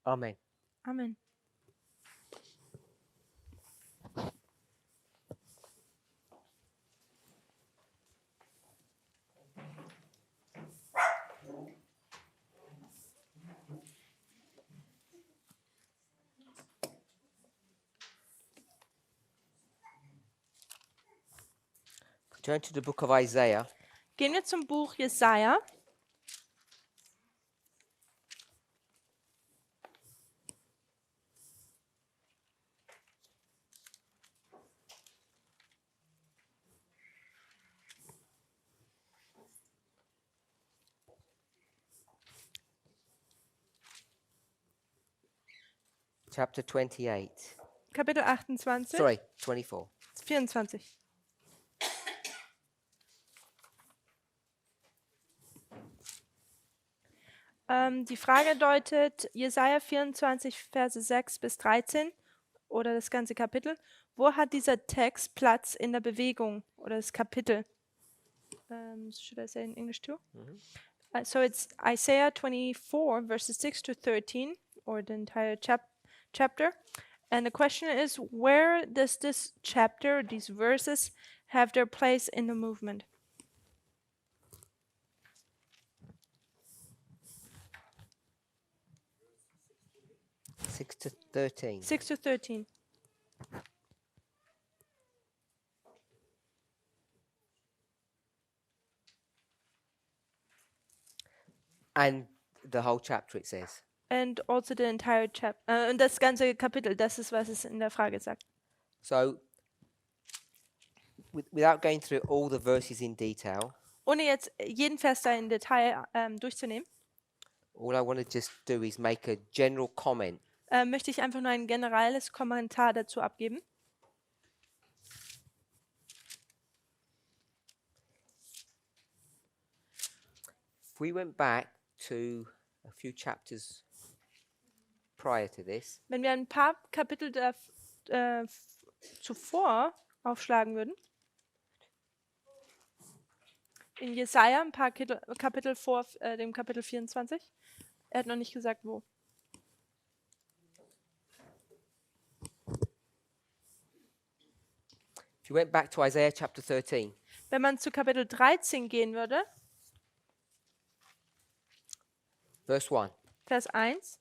Amen. Amen. Turn to the book of Isaiah, Gehen wir zum Buch Jesaja. chapter 28. Kapitel 28, Sorry, 24. 24. Die Frage deutet Jesaja 24, Verse 6 bis 13 oder das ganze Kapitel. Wo hat dieser Text Platz in der Bewegung oder das Kapitel? Should I say in English too? So it's Isaiah 24, verses 6 to 13, or the entire chapter. And the question is, where does this chapter, these verses, have their place in the movement? Six to 13. 6 to 13. And the whole chapter, it says. And also the entire chapter. Und das ganze Kapitel, das ist, was es in der Frage sagt. So, without going through all the verses in detail, Ohne jetzt jeden Vers da in Detail durchzunehmen, all I want to just do is make a general comment. möchte ich einfach nur ein generelles Kommentar dazu abgeben. If we went back to a few chapters prior to this, Wenn wir ein paar Kapitel zuvor aufschlagen würden, in Jesaja ein paar Kapitel vor dem Kapitel 24, er hat noch nicht gesagt, wo. if you went back to Isaiah chapter 13, Wenn man zu Kapitel 13 gehen würde, verse 1, Vers 1,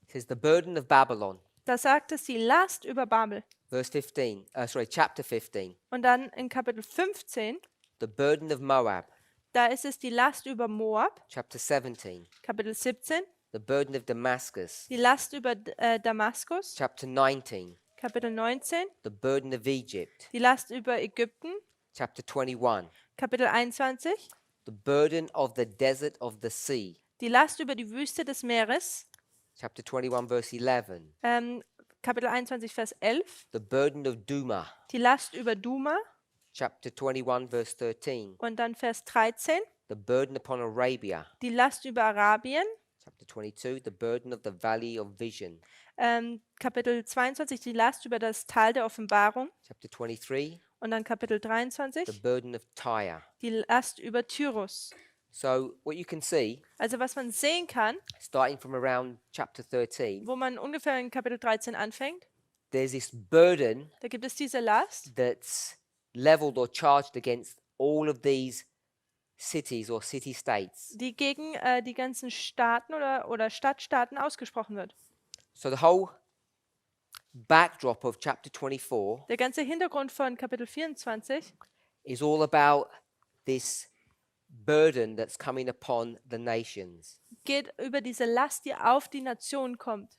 it says, the burden of Babylon. da sagt es die Last über Babel. Verse 15, chapter 15, Und dann in Kapitel 15, the burden of Moab. da ist es die Last über Moab. Chapter 17, Kapitel 17, the burden of Damascus. die Last über Damaskus. Chapter 19, Kapitel 19, the burden of Egypt. die Last über Ägypten. Chapter 21, Kapitel 21, the burden of the desert of the sea. die Last über die Wüste des Meeres. Chapter 21, verse 11, Kapitel 21, Vers 11, the burden of Duma. die Last über Duma. Chapter 21, verse 13, Und dann Vers 13, the burden upon Arabia. die Last über Arabien. Chapter 22, the burden of the valley of vision. Kapitel 22, die Last über das Tal der Offenbarung. Chapter 23, Und dann Kapitel the 23, burden of Tyre. die Last über Tyrus. So what you can see, Also was man sehen kann, starting from around chapter 13, wo man ungefähr in Kapitel 13 anfängt, there's this burden da gibt es diese Last, that's leveled or charged against all of these cities or city-states. die gegen die ganzen Staaten oder Stadtstaaten ausgesprochen wird. So the whole backdrop of chapter 24 Der ganze Hintergrund von Kapitel 24 is all about this burden that's coming upon the nations. geht über diese Last, die auf die Nation kommt.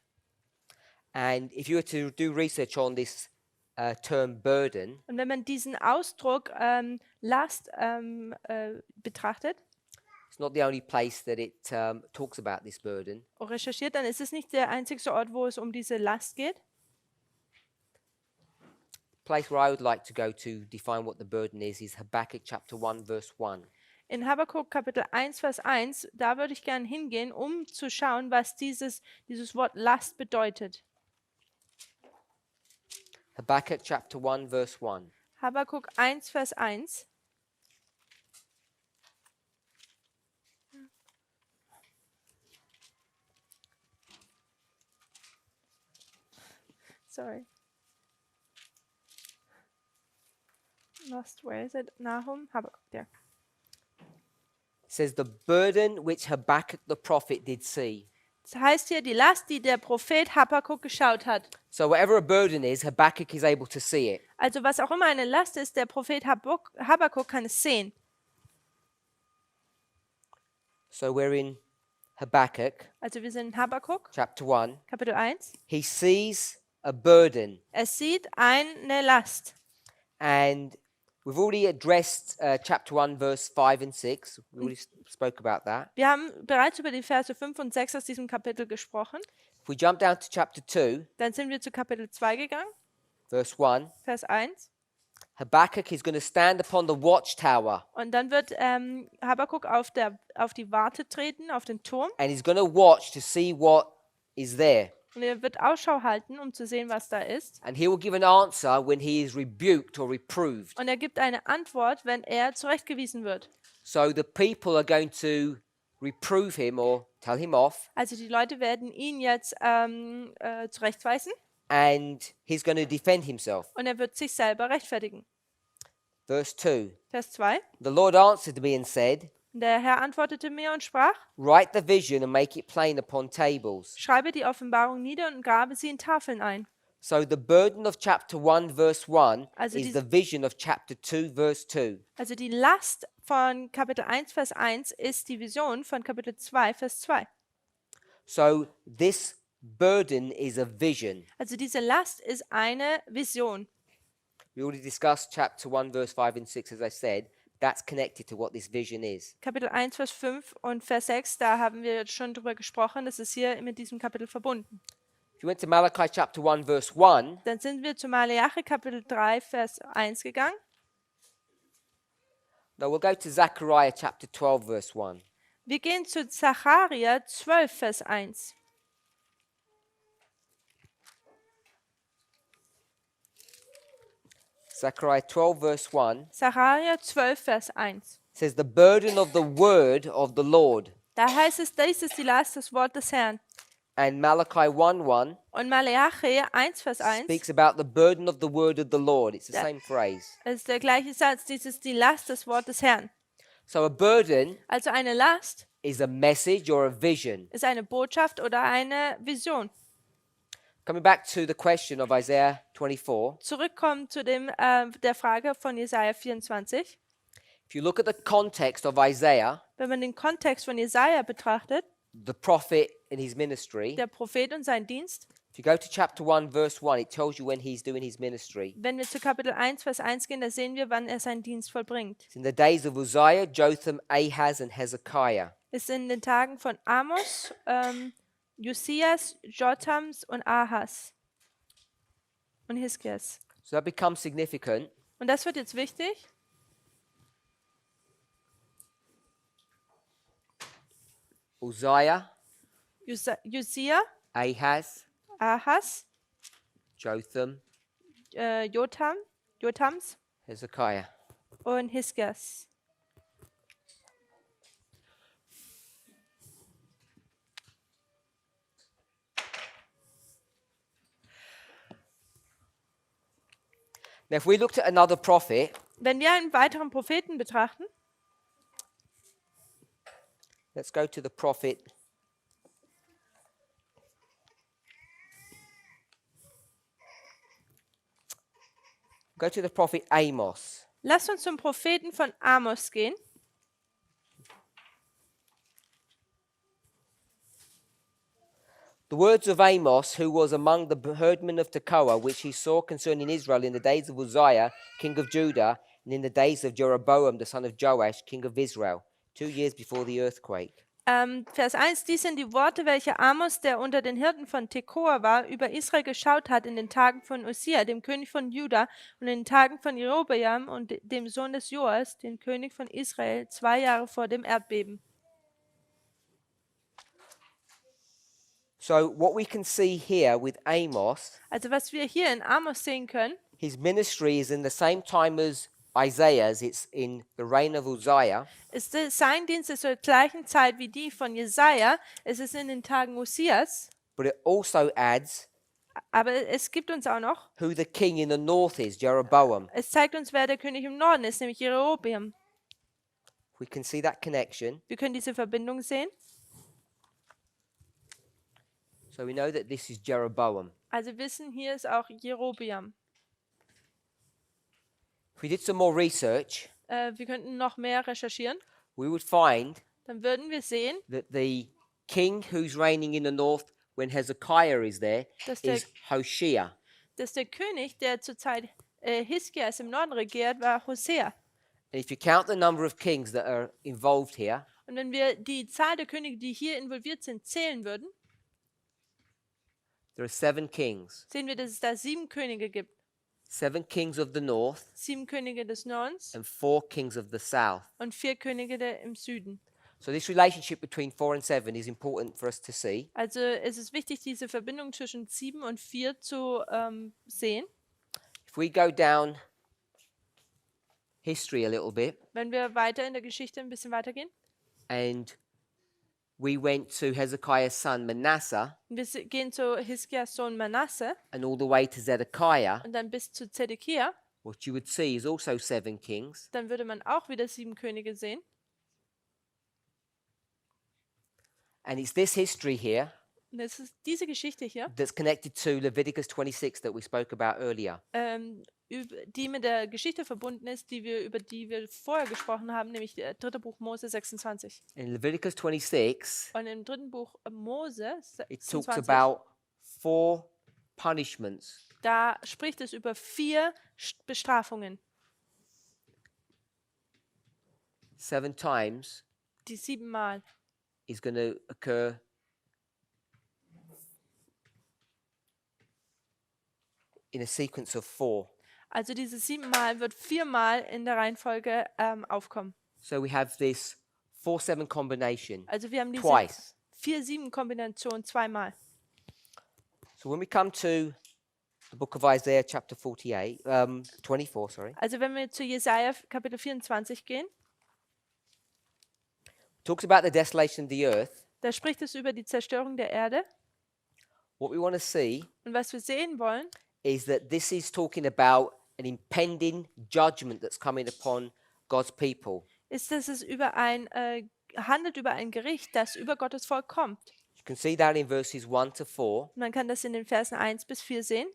And if you were to do research on this term burden, Und wenn man diesen Ausdruck Last betrachtet it's not the only place that it talks about this burden. und recherchiert, dann ist es nicht der einzige Ort, wo es um diese Last geht. Place where I would like to go to define what the burden is Habakkuk chapter 1 verse 1. In Habakkuk Kapitel 1, Vers 1, da würde ich gerne hingehen, um zu schauen, was dieses Wort Last bedeutet. Habakkuk chapter 1 verse 1. Habakkuk 1, Vers 1. Sorry. Lost, where is it? Nahum, Habakkuk, there. It says, the burden which Habakkuk the prophet did see. Das heißt hier, die Last, die der Prophet Habakkuk geschaut hat. So whatever a burden is, Habakkuk is able to see it. Also was auch immer eine Last ist, der Prophet Habakkuk kann es sehen. So we're in Habakkuk, Also wir sind in Habakkuk, chapter 1. Kapitel 1. He sees a burden. Er sieht eine Last. And we've already addressed chapter 1, verse 5 and 6. We already spoke about that. Wir haben bereits über die Verse 5 und 6 aus diesem Kapitel gesprochen. If we jump down to chapter 2, Dann sind wir zu Kapitel 2 gegangen, verse 1, Vers 1. Habakkuk is going to stand upon the watchtower Und dann wird Habakkuk auf die Warte treten, auf den Turm. and he's going to watch to see what is there. Und er wird Ausschau halten, um zu sehen, was da ist. And he will give an answer when he is rebuked or reproved. Und er gibt eine Antwort, wenn er zurechtgewiesen wird. So the people are going to reprove him or tell him off, Also die Leute werden ihn jetzt zurechtweisen and he's going to defend himself. und er wird sich selber rechtfertigen. Verse 2, Vers 2. the Lord answered me and said, Und der Herr antwortete mir und sprach, write the vision and make it plain upon tables. schreibe die Offenbarung nieder und grabe sie in Tafeln ein. So the burden of chapter 1 verse 1 Also is diese- the vision of chapter 2 verse 2. Also die Last von Kapitel 1, Vers 1 ist die Vision von Kapitel 2, Vers 2. So this burden is a vision. Also diese Last ist eine Vision. We already discussed chapter 1 verse 5 and 6, as I said. That's connected to what this vision is. Kapitel 1, Vers 5 und Vers 6, da haben wir jetzt schon drüber gesprochen. Das ist hier mit diesem Kapitel verbunden. If you went to Malachi chapter 1 verse 1, Dann sind wir zu Maleachi Kapitel 3, Vers 1 gegangen. no, we'll go to Zechariah chapter 12 verse 1. Wir gehen zu Zacharia 12, Vers 1. Zechariah 12 verse 1 Zacharia 12, Vers 1. says, the burden of the word of the Lord. Da heißt es, dies ist die Last, das Wort des Herrn. And Malachi 1:1 Und Maleachi 1, Vers 1 speaks about the burden of the word of the Lord. It's the Yeah. same phrase. ist der gleiche Satz, dies ist die Last, das Wort des Herrn. So a burden Also eine Last is a message or a vision. ist eine Botschaft oder eine Vision. Coming back to the question of Isaiah 24, Zurückkommen zu der Frage von Jesaja 24. if you look at the context of Isaiah, Wenn man den Kontext von Jesaja betrachtet, the prophet in his ministry, der Prophet und sein Dienst, if you go to chapter 1 verse 1, it tells you when he's doing his ministry. wenn wir zu Kapitel 1, Vers 1 gehen, da sehen wir, wann er seinen Dienst vollbringt. It's in the days of Uzziah, Jotham, Ahaz and Hezekiah. Es sind in den Tagen von Amos, Josias, Jotams und Ahas und Hiskias. So that becomes significant. Und das wird jetzt wichtig. Uzziah, Josia, Ahaz, Ahas, Jotham, Jotams Hezekiah. und Hiskias. Now, if we looked at another prophet, Wenn wir einen weiteren Propheten betrachten, let's go to the prophet. Go to the prophet Amos. lasst uns zum Propheten von Amos gehen. The words of Amos, who was among the herdmen of Tekoa, which he saw concerning Israel in the days of Uzziah, king of Judah, and in the days of Jeroboam, the son of Joash, king of Israel, 2 years before the earthquake. Vers 1, dies sind die Worte, welche Amos, der unter den Hirten von Tekoa war, über Israel geschaut hat in den Tagen von Uzziah, dem König von Juda, und in den Tagen von Jerobeam und dem Sohn des Joas, dem König von Israel, 2 Jahre vor dem Erdbeben. So, what we can see here with Amos, Also was wir hier in Amos sehen können, his ministry is in the same time as Isaiah's, it's in the reign of Uzziah. ist sein Dienst ist zur gleichen Zeit wie die von Jesaja. Es ist in den Tagen Uzias, But it also adds Aber es gibt uns auch noch, who the king in the north is, Jeroboam. es zeigt uns, wer der König im Norden ist, nämlich Jerobeam. We can see that connection. Wir können diese Verbindung sehen. So we know that this is Jeroboam. Also wir wissen, hier ist auch Jerobeam. If we did some more research, Wir könnten noch mehr recherchieren. we would find Dann würden wir sehen, that the king who's reigning in the north when Hezekiah is there Dass der- is Hoshea. dass der König, der zur Zeit Hiskias im Norden regiert, war Hosea. And if you count the number of kings that are involved here, Und wenn wir die Zahl der Könige, die hier involviert sind, zählen würden, there are 7 kings. sehen wir, dass es da 7 Könige gibt. 7 kings of the north 7 Könige des Nordens and 4 kings of the south. und 4 Könige im Süden. So this relationship between 4 and 7 is important for us to see. Also es ist wichtig, diese Verbindung zwischen 7 und 4 zu sehen. If we go down history a little bit Wenn wir weiter in der Geschichte ein bisschen weitergehen. and we went to Hezekiah's son Manasseh Und wir gehen zu Hiskias Sohn Manasse and all the way to Zedekiah, und dann bis zu Zedekia, what you would see is also 7 kings. dann würde man auch wieder 7 Könige sehen. And it's this history here Und es ist diese Geschichte hier, that's connected to Leviticus 26 that we spoke about earlier. die mit der Geschichte verbunden ist, über die wir vorher gesprochen haben, nämlich der 3. Buch Mose 26. In Leviticus 26, Und im 3. Buch Mose it talks 26, about 4 punishments. da spricht es über 4 Bestrafungen, 7 times die 7 Mal is going to occur in a sequence of 4. Also diese 7 Mal wird 4 Mal in der Reihenfolge aufkommen. So we have this 4-7 combination Also wir haben diese twice. 4-7-Kombination zweimal. So when we come to the book of Isaiah, chapter 24, sorry, Also wenn wir zu Jesaja Kapitel 24 gehen, talks about the desolation of the earth. da spricht es über die Zerstörung der Erde. What we want to see Und was wir sehen wollen, is that this is talking about an impending judgment that's coming upon God's people. ist, dass es handelt über ein Gericht, das über Gottes Volk kommt. You can see that in verses 1 to 4. Man kann das in den Versen 1 bis 4 sehen.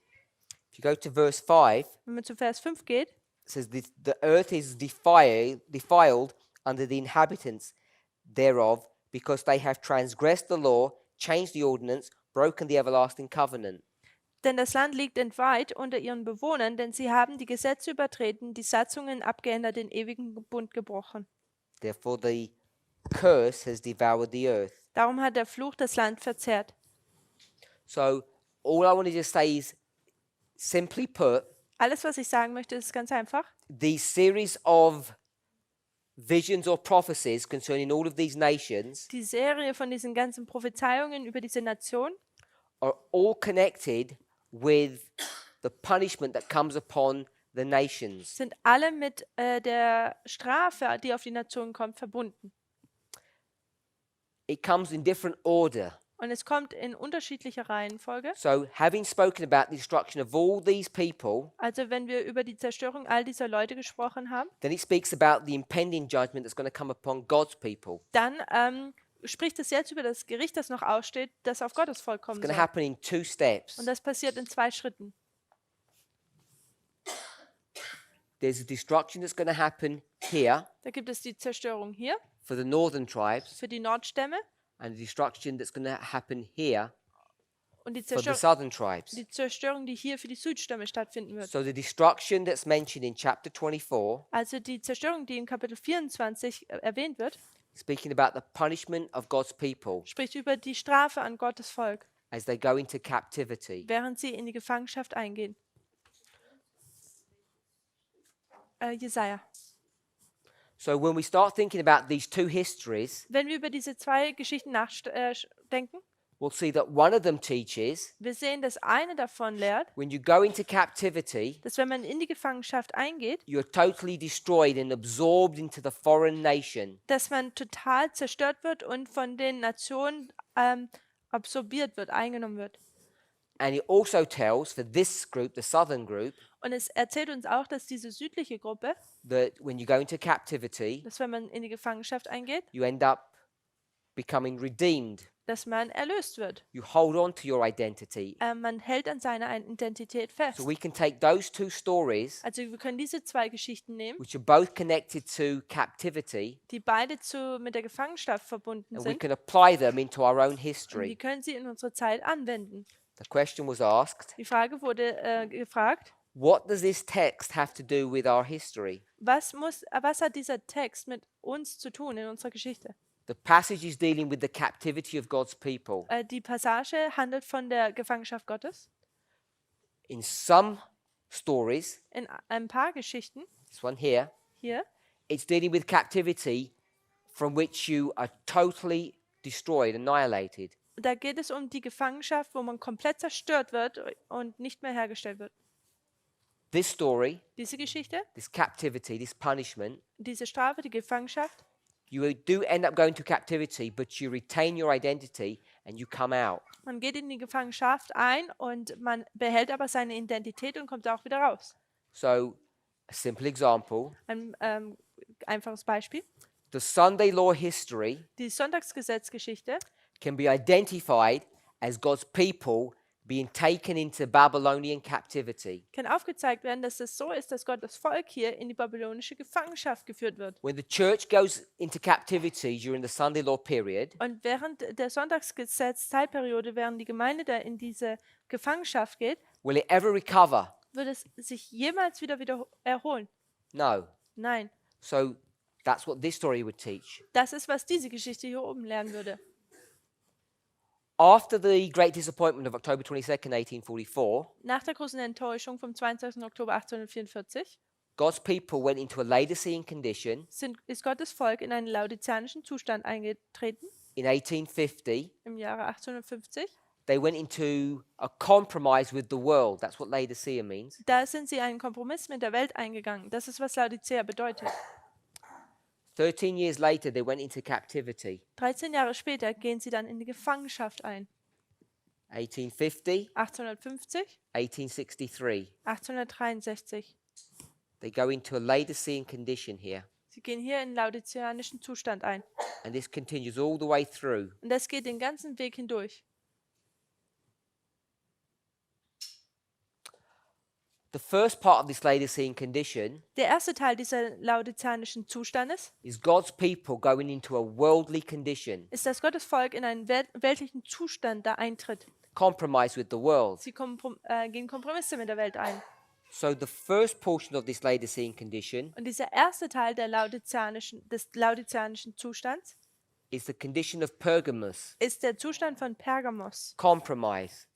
If you go to verse 5, Wenn man zu Vers 5 geht, it says, the earth is defiled under the inhabitants thereof, because they have transgressed the law, changed the ordinance, broken the everlasting covenant. denn das Land liegt entweiht unter ihren Bewohnern, denn sie haben die Gesetze übertreten, die Satzungen abgeändert, den ewigen Bund gebrochen. Therefore the curse has devoured the earth. Darum hat der Fluch das Land verzehrt. So all I want to just say is, simply put, Alles, was ich sagen möchte, ist ganz einfach. these series of visions or prophecies concerning all of these nations Die Serie von diesen ganzen Prophezeiungen über diese Nation are all connected with the punishment that comes upon the nations. sind alle mit der Strafe, die auf die Nation kommt, verbunden. It comes in different order. Und es kommt in unterschiedlicher Reihenfolge. So having spoken about the destruction of all these people, Also wenn wir über die Zerstörung all dieser Leute gesprochen haben, then it speaks about the impending judgment that's going to come upon God's people. dann spricht es jetzt über das Gericht, das noch aussteht, das auf Gottes Volk kommen It's going to soll. happen in 2 steps. Und das passiert in 2 Schritten. There's a destruction that's going to happen here Da gibt es die Zerstörung hier for the northern tribes, für die Nordstämme and a destruction that's going to happen here und die for the Zerstörung, southern tribes. die hier für die Südstämme stattfinden wird. So the destruction that's mentioned in chapter 24, Also die Zerstörung, die in Kapitel 24 erwähnt wird, speaking about the punishment of God's people spricht über die Strafe an Gottes Volk, as they go into captivity. während sie in die Gefangenschaft eingehen. Jesaja. So when we start thinking about these 2 histories, Wenn wir über diese 2 Geschichten nachdenken, we'll see that one of them teaches wir sehen, dass eine davon lehrt, when you go into captivity, dass wenn man in die Gefangenschaft eingeht, you're totally destroyed and absorbed into the foreign nation. dass man total zerstört wird und von den Nationen absorbiert wird, eingenommen wird. And it also tells for this group, the southern group, Und es erzählt uns auch, dass diese südliche Gruppe, that when you go into captivity, dass wenn man in die Gefangenschaft eingeht, you end up becoming redeemed. dass man erlöst wird. You hold on to your identity. Man hält an seiner Identität So fest. we can take those two stories, Also wir können diese zwei Geschichten nehmen, which are both connected to captivity, die beide mit der Gefangenschaft verbunden and we sind. can apply them into our own Und wir history. können sie in unsere Zeit anwenden. The question was asked, Die Frage wurde gefragt, what does this text have to do with our history? was hat dieser Text mit uns zu tun in unserer Geschichte? The passage is dealing with the captivity of God's people. Die Passage handelt von der Gefangenschaft Gottes. In some stories, In ein paar Geschichten this one here, hier, it's dealing with captivity from which you are totally destroyed, annihilated. da geht es um die Gefangenschaft, wo man komplett zerstört wird und nicht mehr hergestellt wird. This story, Diese Geschichte, this captivity, this punishment, diese Strafe, die Gefangenschaft, you do end up going to captivity, but you retain your identity and you come out. man geht in die Gefangenschaft ein und man behält aber seine Identität und kommt auch wieder raus. So, a simple example, Ein einfaches Beispiel. the Sunday law history Die Sonntagsgesetzgeschichte can be identified as God's people being taken into Babylonian captivity. kann aufgezeigt werden, dass es so ist, dass Gottes Volk hier in die babylonische Gefangenschaft geführt wird. When the church goes into captivity during the Sunday law period, Und während der Sonntagsgesetz-Zeitperiode, während die Gemeinde da in diese Gefangenschaft geht, will it ever recover? wird es sich jemals wieder erholen? No. Nein. So that's what this story would teach. Das ist, was diese Geschichte hier oben lernen würde. After the great disappointment of October 22nd, 1844, Nach der großen Enttäuschung vom 22. Oktober 1844 God's people went into a Laodicean condition ist Gottes Volk in einen laodizianischen Zustand eingetreten in 1850. im Jahre 1850. They went into a compromise with the world. That's what Laodicea means. Da sind sie einen Kompromiss mit der Welt eingegangen. Das ist, was Laodicea bedeutet. 13 years later, they went into captivity. 13 Jahre später gehen sie dann in die Gefangenschaft ein. 1850, 1850, 1863. 1863. They go into a Laodicean condition here. Sie gehen hier in laodizianischen Zustand ein. And this continues all the way through. Und das geht den ganzen Weg hindurch. The first part of this Laodicean condition Der erste Teil dieser laodizianischen Zustandes is God's people going into a worldly condition, ist, dass Gottes Volk in einen weltlichen Zustand da eintritt. compromise with the world. Sie gehen Kompromisse mit der Welt ein. So the first portion of this Laodicean condition Und dieser erste Teil des laodizianischen Zustands is the condition of Pergamos, ist der Zustand von Pergamos, compromise.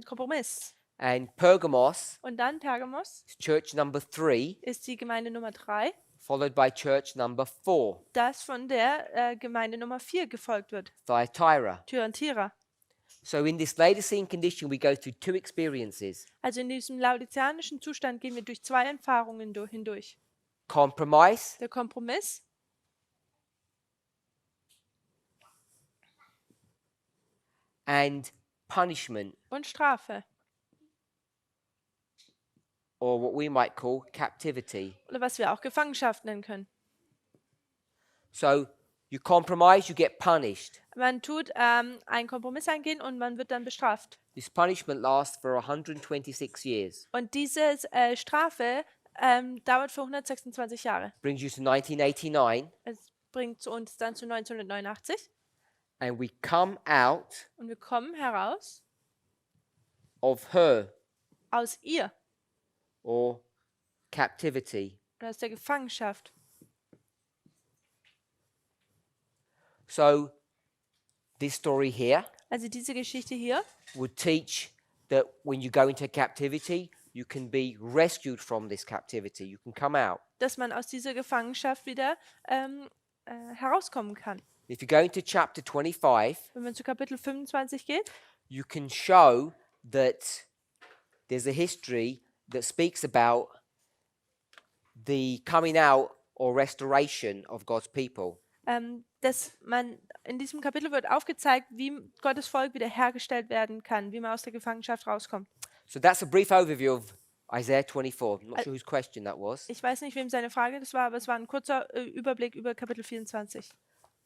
Kompromiss. And Pergamos Und dann Pergamos is church number 3, ist die Gemeinde Nummer 3, followed by church number 4, das von der Gemeinde Nummer 4 gefolgt wird, Thyatira. Thyatira. So in this Laodicean condition, we go through two experiences: Also in diesem laodizianischen Zustand gehen wir durch zwei Erfahrungen hindurch. compromise Der Kompromiss and punishment, und Strafe. or what we might call captivity. Oder was wir auch Gefangenschaft nennen können. So you compromise, you get punished. Man tut einen Kompromiss eingehen und man wird dann bestraft. This punishment lasts for 126 years. Und diese Strafe dauert für 126 Jahre. Brings you to 1989, Es bringt uns dann zu 1989 and we come out und wir kommen heraus of her aus ihr or captivity. oder aus der Gefangenschaft. So this story here Also diese Geschichte hier would teach that when you go into captivity, you can be rescued from this captivity. You can come out. dass man aus dieser Gefangenschaft wieder herauskommen kann. If you go into chapter 25, Wenn man zu Kapitel 25 geht, you can show that there's a history that speaks about the coming out or restoration of God's people. dass man in diesem Kapitel wird aufgezeigt, wie Gottes Volk wiederhergestellt werden kann, wie man aus der Gefangenschaft rauskommt. So that's a brief overview of Isaiah 24. I'm not sure whose question that was. Ich weiß nicht, wem seine Frage das war, aber es war ein kurzer Überblick über Kapitel 24.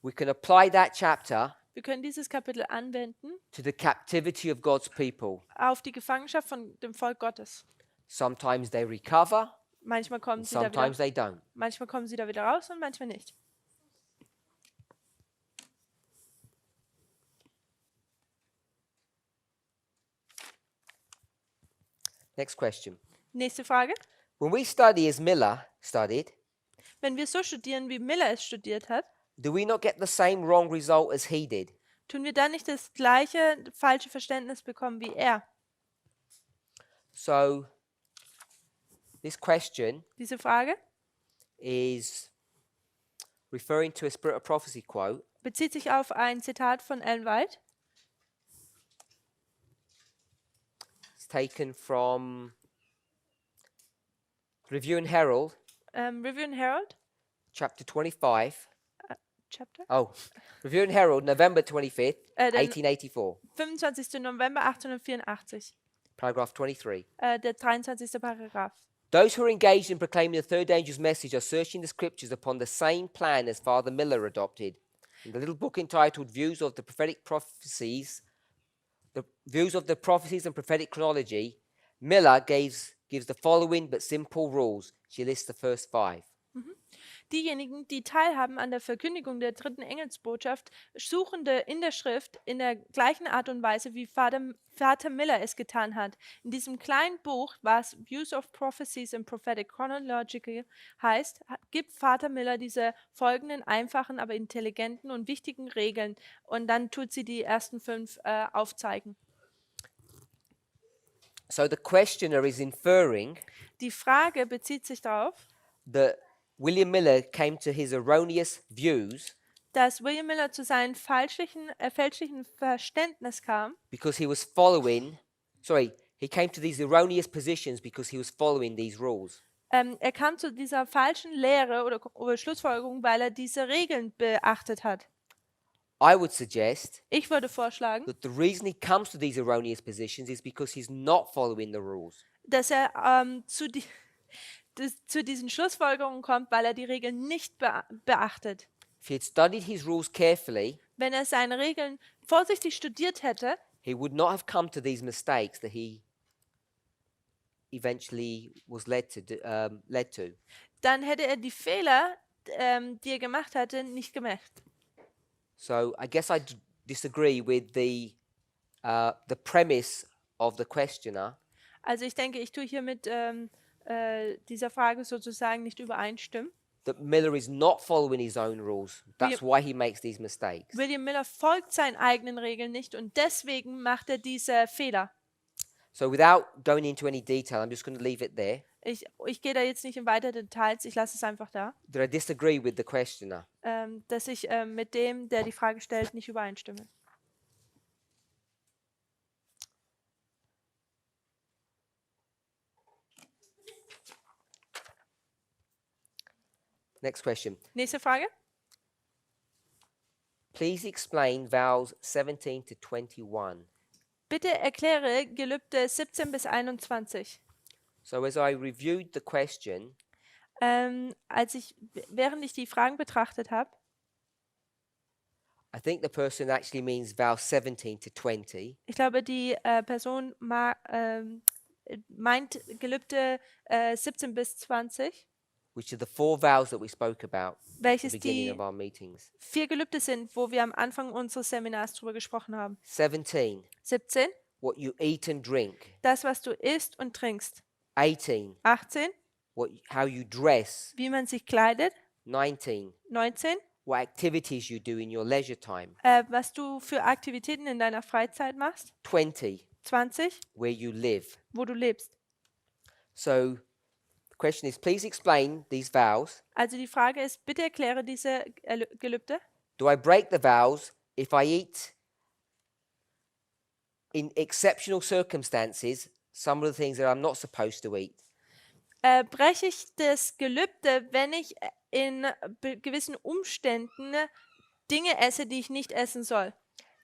We can apply that chapter Wir können dieses Kapitel anwenden to the captivity of God's people. auf die Gefangenschaft von dem Volk Gottes. Sometimes they recover, Manchmal kommen and sie da wieder, sometimes they don't. manchmal kommen sie da wieder raus und manchmal nicht. Next question. Nächste Frage. When we study as Miller studied, Wenn wir so studieren, wie Miller es studiert hat, do we not get the same wrong result as he did? tun wir dann nicht das gleiche falsche Verständnis bekommen wie er? So this question Diese Frage is referring to a Spirit of Prophecy quote bezieht sich auf ein Zitat von Ellen White. It's taken from Review and Herald, Review and Herald, chapter 25. Chapter, Oh, Review and Herald, November 25th, Den- 1884, 25. November 1884, paragraph 23. der 23. Paragraph. Those who are engaged in proclaiming the third angel's message are searching the scriptures upon the same plan as Father Miller adopted. In the little book entitled Views of the Prophetic Prophecies, the Views of the Prophecies and Prophetic Chronology, Miller gives the following but simple rules. She lists the first 5. Diejenigen, die teilhaben an der Verkündigung der dritten Engelsbotschaft, Suchende in der Schrift in der gleichen Art und Weise, wie Vater Miller es getan hat. In diesem kleinen Buch, was Views of Prophecies and Prophetic Chronology heißt, gibt Vater Miller diese folgenden einfachen, aber intelligenten und wichtigen Regeln. Und dann tut sie die ersten 5 aufzeigen. So the questioner is inferring Die Frage bezieht sich darauf, that William Miller came to his erroneous views dass William Miller zu seinem fälschlichen Verständnis kam, because he came to these erroneous positions because he was following these rules. Er kam zu dieser falschen Lehre oder Schlussfolgerung, weil er diese Regeln beachtet hat. I would suggest Ich würde vorschlagen, that the reason he comes to these erroneous positions is because he's not following the rules. dass er zu diesen Schlussfolgerungen kommt, weil er die Regeln nicht beachtet. If he had studied his rules carefully, Wenn er seine Regeln vorsichtig studiert hätte, he would not have come to these mistakes that he eventually was led to. dann hätte er die Fehler, die er gemacht hatte, nicht gemacht. So I guess I disagree with the premise of the questioner, Also ich denke, ich tue hier mit dieser Frage sozusagen nicht übereinstimmen. that Miller is not following his own rules. That's why he makes these mistakes. William Miller folgt seinen eigenen Regeln nicht und deswegen macht er diese Fehler. So without going into any detail, I'm just going to leave it there. Ich gehe da jetzt nicht in weitere Details, ich lasse es einfach da, That I disagree with the questioner. dass ich mit dem, der die Frage stellt, nicht übereinstimme. Next question. Nächste Frage. Please explain vows 17 to 21. Bitte erkläre Gelübde 17 bis 21. So as I reviewed the question, Während ich die Fragen betrachtet habe, I think the person actually means vow 17 to 20. ich glaube, die Person meint Gelübde 17 bis 20, which are the 4 vows that we spoke about at the welches beginning die of our meetings. 4 Gelübde sind, wo wir am Anfang unseres Seminars drüber gesprochen haben. 17, 17, what you eat and drink. das, was du isst und trinkst. 18, 18, how you dress. wie man sich kleidet. 19, 19, what activities you do in your leisure time. was du für Aktivitäten in deiner Freizeit machst. 20, 20, where you live. wo du lebst. So the question is, please explain these vows. Also die Frage ist, bitte erkläre diese Gelübde. Do I break the vows if I eat in exceptional circumstances some of the things that I'm not supposed to eat? Breche ich das Gelübde, wenn ich in gewissen Umständen Dinge esse, die ich nicht essen soll.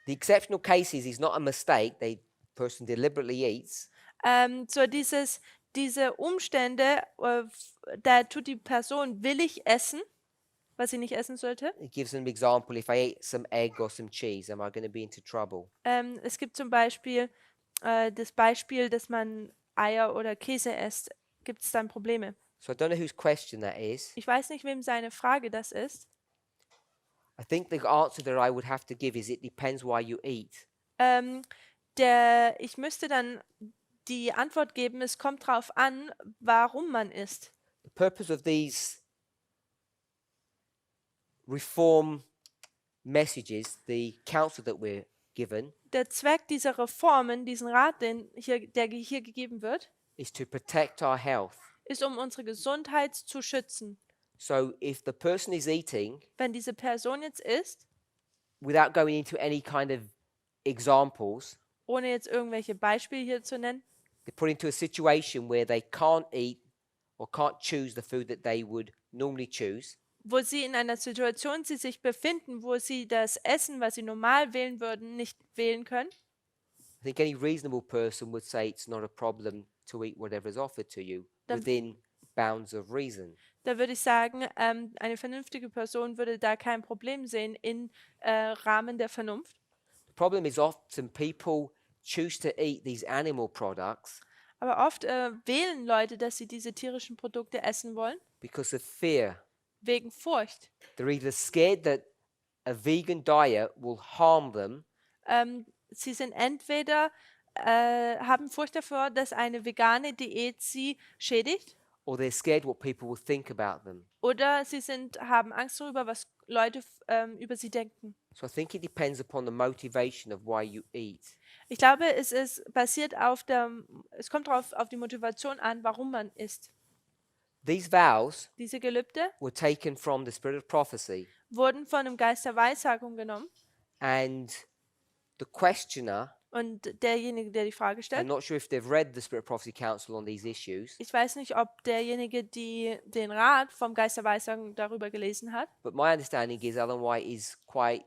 The exceptional cases is not a mistake. The person deliberately eats. So diese Umstände, da tut die Person willig essen, was sie nicht essen sollte. It gives an example. If I eat some egg or some cheese, am I going to be into trouble? Es gibt zum Beispiel das Beispiel, dass man Eier oder Käse isst. Gibt es dann Probleme? So I don't know whose question that is. Ich weiß nicht, wem seine Frage das ist. I think the answer that I would have to give is it depends why you eat. Ich müsste dann die Antwort geben, es kommt darauf an, warum man isst. The purpose of these reform messages, the counsel that we're given, Der Zweck dieser Reformen, diesen Rat, der hier gegeben wird, is to protect our health. ist, um unsere Gesundheit zu schützen. So if the person is eating, Wenn diese Person jetzt isst, without going into any kind of examples, ohne jetzt irgendwelche Beispiele hier zu nennen, they're put into a situation where they can't eat or can't choose the food that they would normally choose, wo sie in einer Situation sich befinden, wo sie das Essen, was sie normal wählen würden, nicht wählen können, I think any reasonable person would say it's not a problem to eat whatever is offered to you within bounds of reason. da würde ich sagen, eine vernünftige Person würde da kein Problem sehen im Rahmen der Vernunft. The problem is often people choose to eat these animal products Aber oft wählen Leute, dass sie diese tierischen Produkte essen wollen, because of fear. wegen Furcht. They're either scared that a vegan diet will harm them, Sie sind entweder haben Furcht davor, dass eine vegane Diät sie schädigt, or they're scared what people will think about them. oder sie haben Angst darüber, was Leute über sie denken. So I think it depends upon the motivation of why you eat. Ich glaube, es ist basiert es kommt darauf auf die Motivation an, warum man isst. These vows Diese Gelübde were taken from the spirit of prophecy, wurden von einem Geist der Weissagung genommen, and the questioner, und derjenige, der die Frage I'm stellt, not sure if they've read the Spirit of Prophecy Council on these issues, ich weiß nicht, ob derjenige, den Rat vom Geist der Weissagung darüber gelesen hat, but my understanding is Ellen White is quite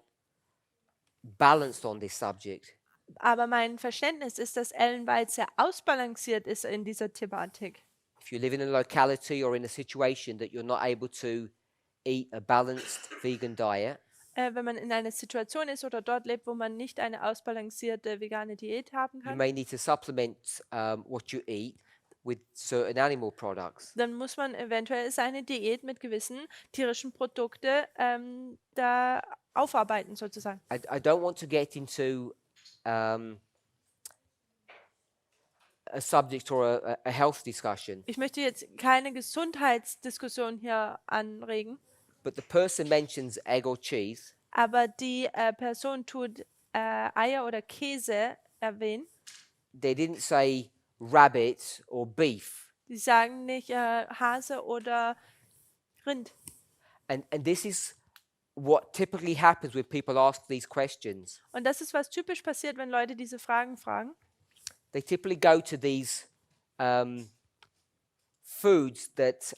balanced on this subject. aber mein Verständnis ist, dass Ellen White sehr ausbalanciert ist in dieser Thematik. If you live in a locality or in a situation that you're not able to eat a balanced vegan diet, Wenn man in einer Situation ist oder dort lebt, wo man nicht eine ausbalancierte vegane Diät haben you kann, may need to supplement what you eat with certain animal products. dann muss man eventuell seine Diät mit gewissen tierischen Produkten da aufarbeiten sozusagen. I don't want to get into a subject or a health discussion, Ich möchte jetzt keine Gesundheitsdiskussion hier anregen, but the person mentions egg or cheese, aber die Person tut Eier oder Käse erwähnen. they didn't say rabbit or beef. Die sagen nicht Hase oder Rind. And this is what typically happens when people ask these questions. Und das ist, was typisch passiert, wenn Leute diese Fragen fragen. They typically go to these foods that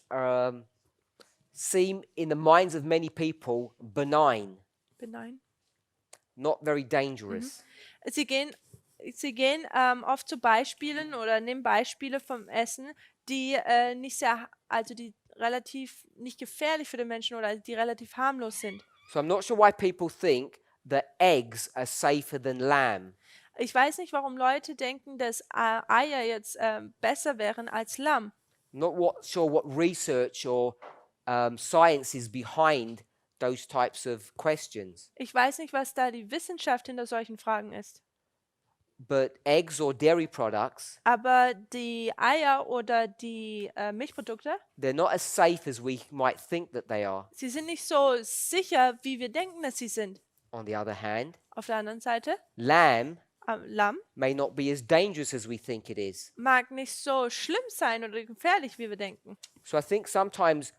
seem in the minds of many people benign, Benign. not very dangerous. Sie gehen oft zu Beispielen oder nehmen Beispiele vom Essen, die die relativ nicht gefährlich für den Menschen oder die relativ harmlos sind. So I'm not sure why people think that eggs are safer than lamb. Ich weiß nicht, warum Leute denken, dass Eier jetzt besser wären als Lamm. Sure what research or science is behind those types of questions. Ich weiß nicht, was da die Wissenschaft hinter solchen Fragen ist. But eggs or dairy products, Aber die Eier oder die Milchprodukte, they're not as safe as we might think that they are. sie sind nicht so sicher, wie wir denken, dass sie sind. On the other hand, Auf der anderen Seite, lamb Lamm may not be as dangerous as we think it is. mag nicht so schlimm sein oder gefährlich, wie wir denken. So I think sometimes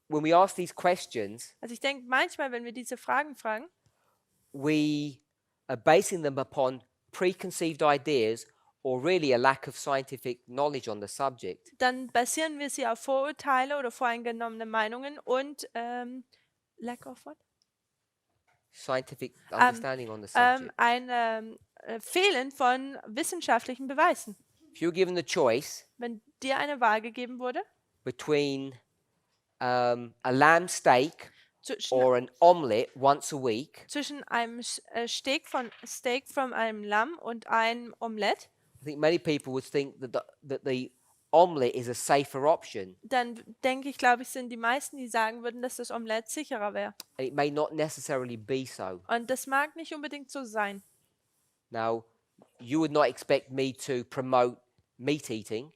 when we ask these questions, Also ich denke manchmal, wenn wir diese Fragen fragen, we are basing them upon preconceived ideas or really a lack of scientific knowledge on the subject. dann basieren wir sie auf Vorurteile oder voreingenommene Meinungen und lack of what? Scientific understanding on the subject. Ein Fehlen von wissenschaftlichen Beweisen. If you're given the choice Wenn dir eine Wahl gegeben wurde between a lamb steak zwischen, or an omelette once a week, zwischen einem Steak von einem Lamm und einem Omelett, I think many people would think that the omelette is a safer option. dann denke ich, glaube ich, sind die meisten, die sagen würden, dass das Omelett sicherer wäre. It may not necessarily be so. Und das mag nicht unbedingt so sein. Now, you would not expect me to promote meat eating,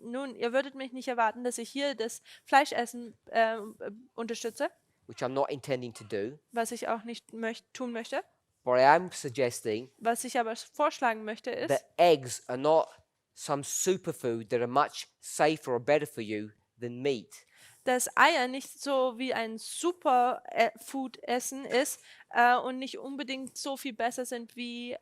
Nun, ihr würdet mich nicht erwarten, dass ich hier das Fleischessen unterstütze, which I'm not intending to do, was ich auch nicht tun möchte. but I am suggesting Was ich aber vorschlagen möchte, that ist, eggs are not some superfood that are much safer or better for you than meat. dass Eier nicht so wie ein Superfood-Essen ist und nicht unbedingt so viel besser sind wie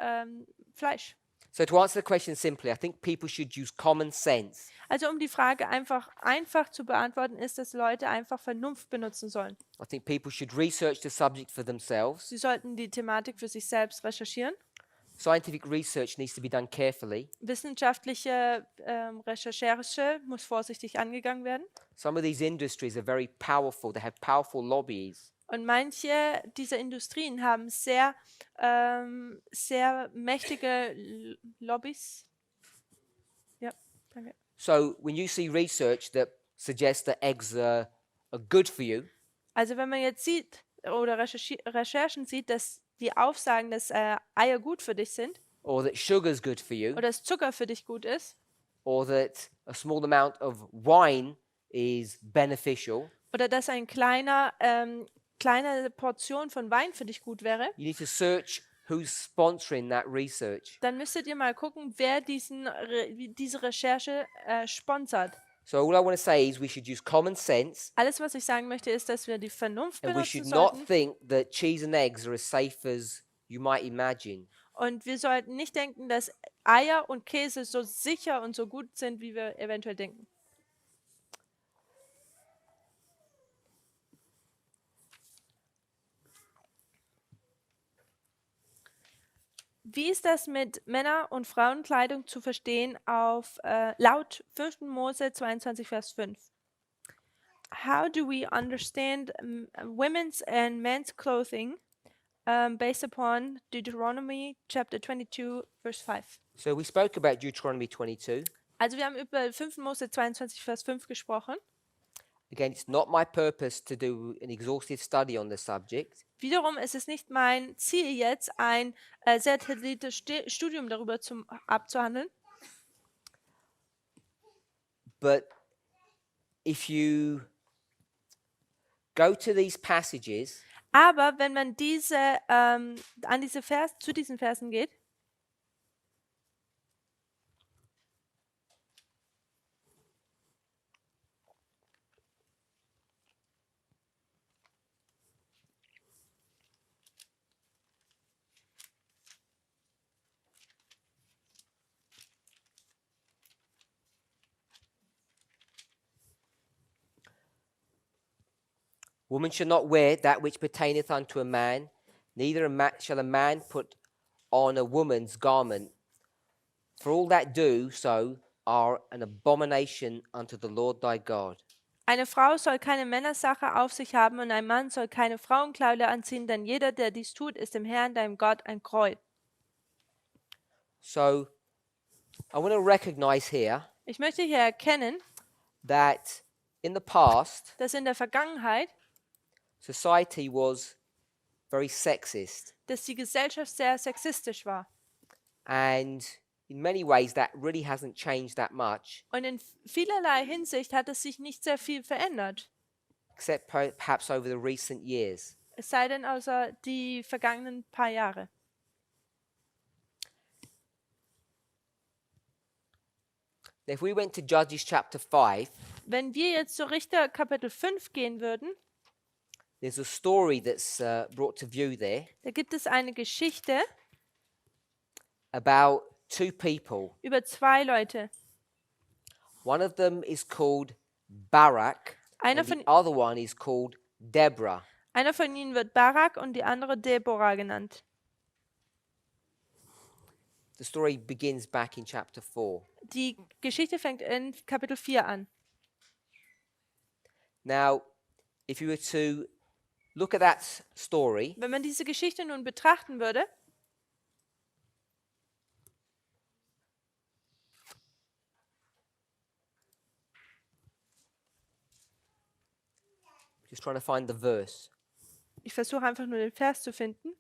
Fleisch. So to answer the question simply, I think people should use common sense. Also um die Frage einfach zu beantworten, ist, dass Leute einfach Vernunft benutzen sollen. I think people should research the subject for themselves. Sie sollten die Thematik für sich selbst recherchieren. Scientific research needs to be done carefully. Wissenschaftliche Recherche muss vorsichtig angegangen werden. Some of these industries are very powerful. They have powerful lobbies. Und manche dieser Industrien haben sehr mächtige Lobbys. Ja, danke. So when you see research that suggests that eggs are good for you, Also wenn man jetzt sieht oder Recherchen sieht, dass die aufsagen, dass Eier gut für dich sind or that sugar is good for you, oder dass Zucker für dich gut ist or that a small amount of wine is beneficial, oder dass eine kleine Portion von Wein für dich gut wäre, you need to search who's sponsoring that research. dann müsstet ihr mal gucken, wer diese Recherche sponsert. So all I want to say is we should use common sense, Alles, was ich sagen möchte, ist, dass wir die Vernunft and we benutzen should not sollten think that cheese and eggs are as safe as you might imagine. und wir sollten nicht denken, dass Eier und Käse so sicher und so gut sind, wie wir eventuell denken. Wie ist das mit Männer- und Frauenkleidung zu verstehen laut 5. Mose 22, Vers 5? How do we understand women's and men's clothing based upon Deuteronomy chapter 22, verse 5? So we spoke about Deuteronomy 22. Also wir haben über 5. Mose 22, Vers 5 gesprochen. Again, it's not my purpose to do an exhaustive study on the subject. Wiederum ist es nicht mein Ziel jetzt, ein sehr detailliertes Studium darüber abzuhandeln. But if you go to these passages Aber wenn man zu diesen Versen geht, woman shall not wear that which pertaineth unto a man, neither shall a man put on a woman's garment. For all that do so are an abomination unto the Lord thy God. eine Frau soll keine Männersache auf sich haben und ein Mann soll keine Frauenkleider anziehen, denn jeder, der dies tut, ist dem Herrn, deinem Gott, ein Gräuel. So I want to recognize here Ich möchte hier erkennen, that in the past, dass in der Vergangenheit, society was very sexist. dass die Gesellschaft sehr sexistisch war. And in many ways, that really hasn't changed that much, Und in vielerlei Hinsicht hat es sich nicht sehr viel verändert. except perhaps over the recent years. Es sei denn außer die vergangenen paar Jahre. If we went to Judges chapter 5, Wenn wir jetzt zu Richter Kapitel 5 gehen würden, there's a story that's brought to view there da gibt es eine Geschichte about two people. über zwei Leute. One of them is called Barak, Einer and the von, other one is called Deborah. einer von ihnen wird Barak und die andere Deborah genannt. The story begins back in chapter 4. Die Geschichte fängt in Kapitel 4 an. Now, if you were to look at that story, Wenn man diese Geschichte nun betrachten würde, just trying to find the verse. ich versuche einfach nur den Vers zu finden.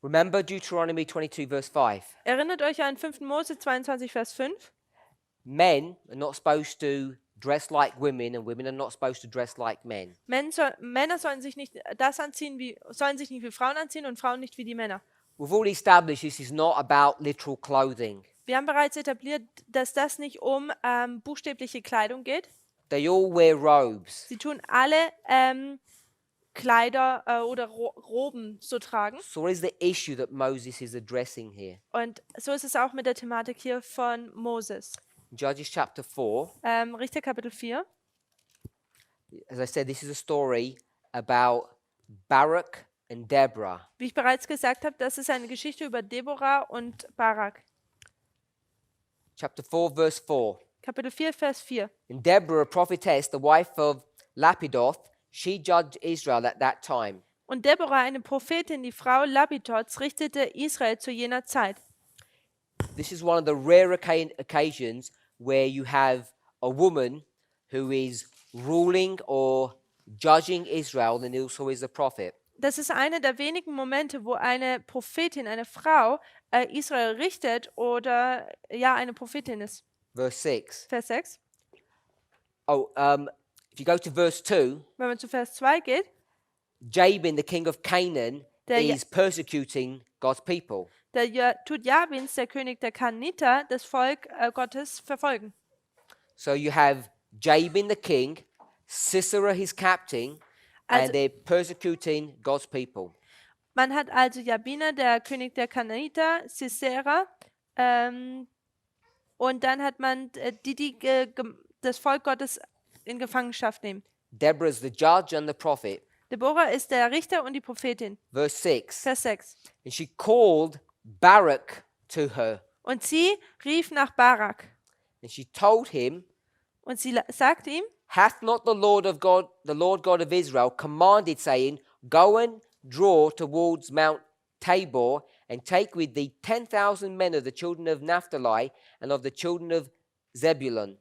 Remember Deuteronomy 22, verse 5. Erinnert euch an 5. Mose 22, Vers 5. Men are not supposed to dress like women, and women are not supposed to dress like men. Männer sollen sich nicht wie Frauen anziehen und Frauen nicht wie die Männer. We've already established this is not about literal clothing. Wir haben bereits etabliert, dass das nicht um buchstäbliche Kleidung geht. They all wear robes. Sie tun alle Kleider oder Roben so tragen. So what is the issue that Moses is addressing here? Und so ist es auch mit der Thematik hier von Moses. In Judges chapter 4, Richter Kapitel 4. as I said, this is a story about Barak and Deborah. Wie ich bereits gesagt habe, das ist eine Geschichte über Deborah und Barak. Chapter 4, verse 4. Kapitel 4, Vers 4. And Deborah, a prophetess, the wife of Lapidoth, she judged Israel at that time. Und Deborah, eine Prophetin, die Frau Lapitots, richtete Israel zu jener Zeit. This is one of the rare occasions where you have a woman who is ruling or judging Israel and also is a prophet. Das ist einer der wenigen Momente, wo eine Prophetin, eine Frau, Israel richtet oder ja, eine Prophetin ist. Verse 6. Vers 6. If you go to verse 2, Wenn man zu Vers 2 geht, Jabin, the king of Canaan, Der Ja- is persecuting God's people. tut Jabins, der König der Kananiter, das Volk Gottes verfolgen. So you have Jabin, the king, Sisera, his captain, Also- and they're persecuting God's people. Man hat also Jabina, der König der Kananiter, Sisera, und dann hat man die das Volk Gottes in Gefangenschaft nehmen. Deborah is the judge and the prophet. Deborah ist der Richter und die Prophetin. Verse 6. Vers 6. And she called Barak to her, Und sie rief nach Barak and she told him, und sie sagte ihm, Hath not the Lord God of Israel, commanded, saying, Go and draw towards Mount Tabor, and take with thee 10,000 men of the children of Naphtali and of the children of Zebulun.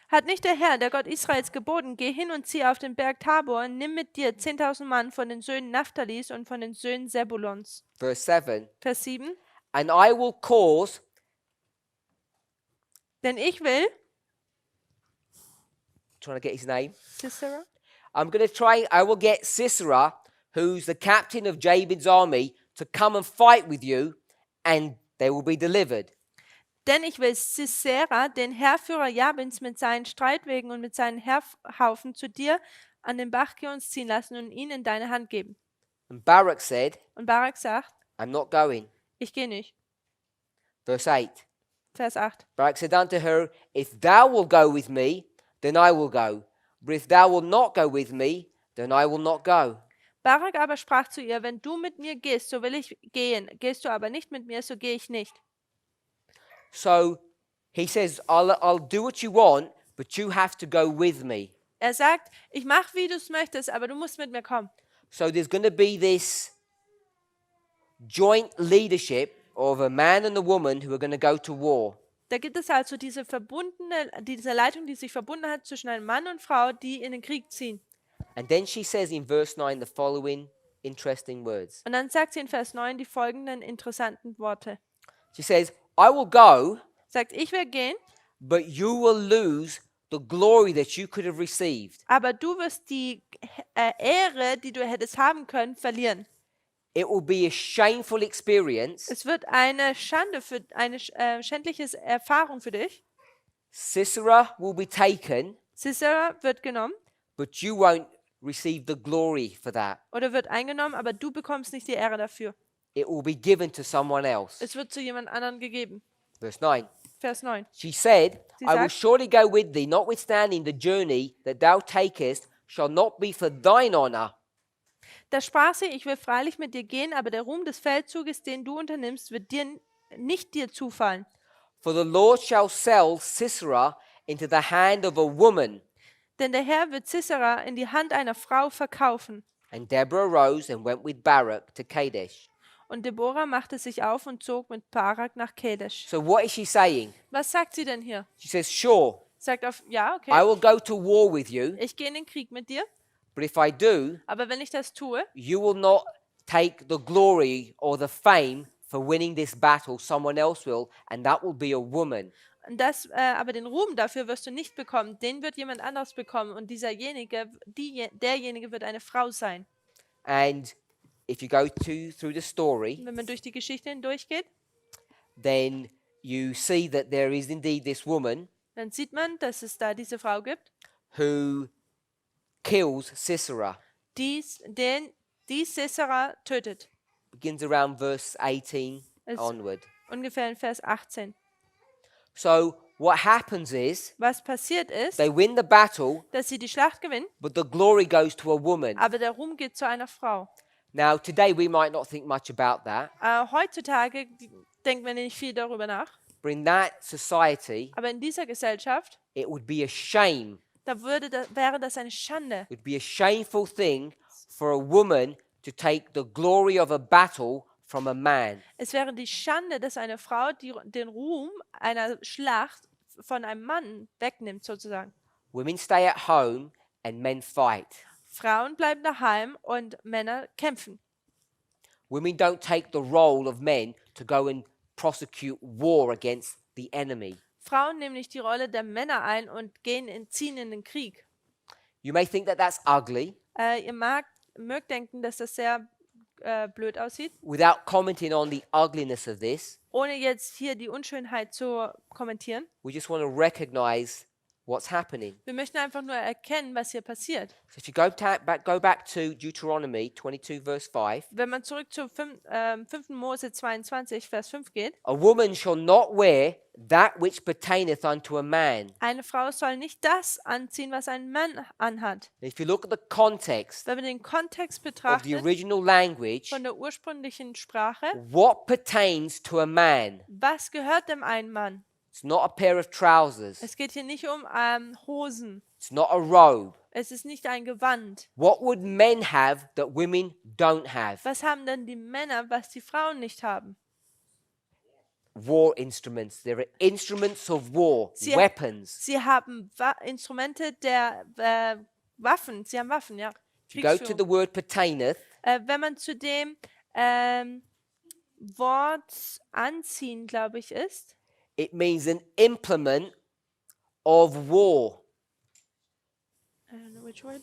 hat nicht der Herr, der Gott Israels, geboten, geh hin und zieh auf den Berg Tabor und nimm mit dir 10.000 Mann von den Söhnen Naphtalis und von den Söhnen Sebulons. Verse 7. Vers 7. And I will cause, Denn ich will, trying to get his name, Sisera, I will get Sisera, who's the captain of Jabin's army, to come and fight with you, and they will be delivered. denn ich will Sisera, den Heerführer Jabins, mit seinen Streitwegen und mit seinen Heerhaufen zu dir an den Bach Gions ziehen lassen und ihn in deine Hand geben. And Barak said, Und Barak sagt, I'm not going. ich gehe nicht. Verse 8. Vers 8. Barak said unto her, If thou wilt go with me, then I will go. But if thou wilt not go with me, then I will not go. Barak aber sprach zu ihr, wenn du mit mir gehst, so will ich gehen. Gehst du aber nicht mit mir, so gehe ich nicht. So he says, I'll do what you want, but you have to go with me. Er sagt, ich mache, wie du es möchtest, aber du musst mit mir kommen. So there's going to be this joint leadership of a man and a woman who are going to go to war. Da gibt es also diese Leitung, die sich verbunden hat zwischen einem Mann und Frau, die in den Krieg ziehen. And then she says in verse 9 the following interesting words. Und dann sagt sie in Vers 9 die folgenden interessanten Worte. She says, I will go, Sagt, ich will gehen, but you will lose the glory that you could have received. aber du wirst die Ehre, die du hättest haben können, verlieren. It will be a shameful experience. Es wird eine Schande eine schändliche Erfahrung für dich. Sisera will be taken, Sisera wird genommen but you won't receive the glory for that. oder wird eingenommen, aber du bekommst nicht die Ehre dafür. It will be given to someone else. Es wird zu jemand anderen gegeben. Verse 9. Vers 9. She said, Sie I will sagt, surely go with thee, notwithstanding the journey that thou takest shall not be for thine honor. da sprach sie, ich will freilich mit dir gehen, aber der Ruhm des Feldzuges, den du unternimmst, wird nicht dir zufallen. For the Lord shall sell Sisera into the hand of a woman. Denn der Herr wird Sisera in die Hand einer Frau verkaufen. And Deborah arose and went with Barak to Kadesh. Und Deborah machte sich auf und zog mit Barak nach Kadesh. So what is she saying? Was sagt sie denn hier? She says, sure, Sagt auf, ja, I okay, will go to war with you, ich gehe in den Krieg mit dir, but if I do, aber wenn ich das tue, you will not take the glory or the fame for winning this battle. Someone else will, and that will be a woman. aber den Ruhm dafür wirst du nicht bekommen, den wird jemand anderes bekommen und derjenige wird eine Frau sein. And if you go through the story, Wenn man durch die Geschichte hindurchgeht, then you see that there is indeed this woman dann sieht man, dass es da diese Frau gibt, who kills Sisera. die Sisera tötet. Begins around verse 18 Es- onward. Ungefähr in Vers 18. So what happens is Was passiert ist, they win the battle, dass sie die Schlacht gewinnen, but the glory goes to a woman. aber der Ruhm geht zu einer Frau. Now, today we might not think much about that, Heutzutage denkt man nicht viel darüber nach, but in that society, aber in dieser Gesellschaft, it would be a shame. wäre das eine Schande. It would be a shameful thing for a woman to take the glory of a battle from a man. Es wäre die Schande, dass eine Frau den Ruhm einer Schlacht von einem Mann wegnimmt, sozusagen. Women stay at home and men fight. Frauen bleiben daheim und Männer kämpfen. Women don't take the role of men to go and prosecute war against the enemy. Frauen nehmen nicht die Rolle der Männer ein und ziehen in den Krieg. You may think that that's ugly. Ihr mögt denken, dass das sehr blöd aussieht, Without commenting on the ugliness of this, ohne jetzt hier die Unschönheit zu kommentieren. we just want to recognize what's happening. Wir möchten einfach nur erkennen, was hier passiert. So if you go back to Deuteronomy 22 verse 5, Wenn man zurück zu 5. Mose 22, Vers 5 geht, a woman shall not wear that which pertaineth unto a man. eine Frau soll nicht das anziehen, was ein Mann anhat. If you look at the context Wenn man den Kontext of the betrachtet, original language, von der ursprünglichen Sprache, what pertains to a man? was gehört dem einen Mann? It's not a pair of trousers. Es geht hier nicht um Hosen. It's not a robe. Es ist nicht ein Gewand. What would men have that women don't have? Was haben denn die Männer, was die Frauen nicht haben? War instruments. There are instruments of war, Sie- weapons. Sie haben Instrumente der Waffen. Sie haben Waffen, ja. If you go to Kriegsführung. the word pertaineth, Wenn man zu dem Wort anziehen, glaube ich, ist, it means an implement of war. I don't know which word.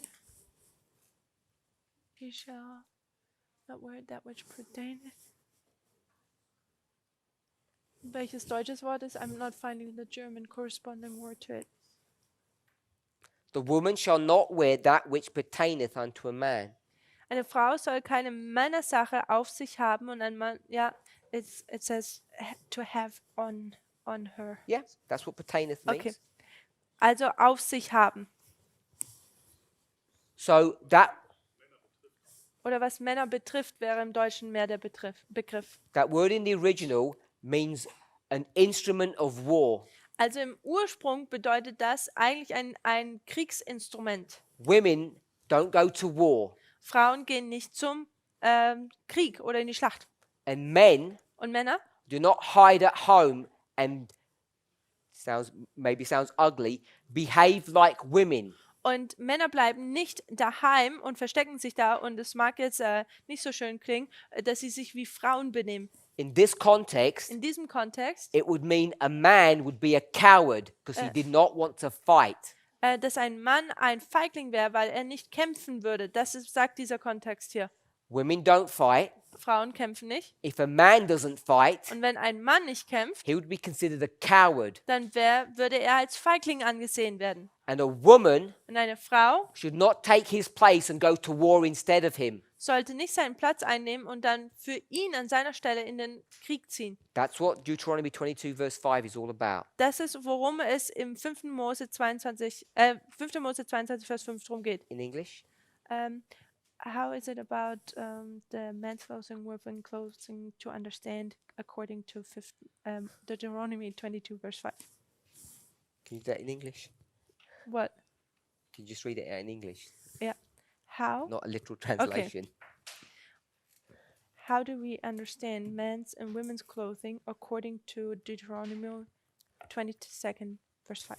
You shall not wear that which pertaineth. Welches deutsches Wort ist? I'm not finding the German corresponding word to it. The woman shall not wear that which pertaineth unto a man. Eine Frau soll keine Männersache auf sich haben und ein Mann, ja, it says to have on her. Yeah, that's what pertaineth means. Okay. Also auf sich haben. So that Oder was Männer betrifft, wäre im Deutschen mehr der Begriff. word in the original means an instrument of war. Also im Ursprung bedeutet das eigentlich ein Kriegsinstrument. Women don't go to war, Frauen gehen nicht zum Krieg oder in die Schlacht. and men Und Männer do not hide at home and maybe sounds ugly, behave like women. Und Männer bleiben nicht daheim und verstecken sich da und es mag jetzt nicht so schön klingen, dass sie sich wie Frauen benehmen. In this context, In diesem Kontext, it would mean a man would be a coward because he did not want to fight. dass ein Mann ein Feigling wäre, weil er nicht kämpfen würde. Sagt dieser Kontext hier. Women don't fight. Frauen kämpfen nicht. If a man doesn't fight, Und wenn ein Mann nicht kämpft, he would be considered a coward. dann würde er als Feigling angesehen werden. And a woman Und eine Frau should not take his place and go to war instead of him. sollte nicht seinen Platz einnehmen und dann für ihn an seiner Stelle in den Krieg ziehen. That's what Deuteronomy 22 verse 5 is all about. Das ist, worum es im 5. Mose 22, 5. Mose 22, Vers 5 drum geht. In English? How is it about the man's clothing, women's clothing to understand according to Deuteronomy 22, verse 5? Can you do that in English? What? Can you just read it out in English? Yeah. How? Not a literal translation. How do we understand men's and women's clothing according to Deuteronomy 22, verse 5?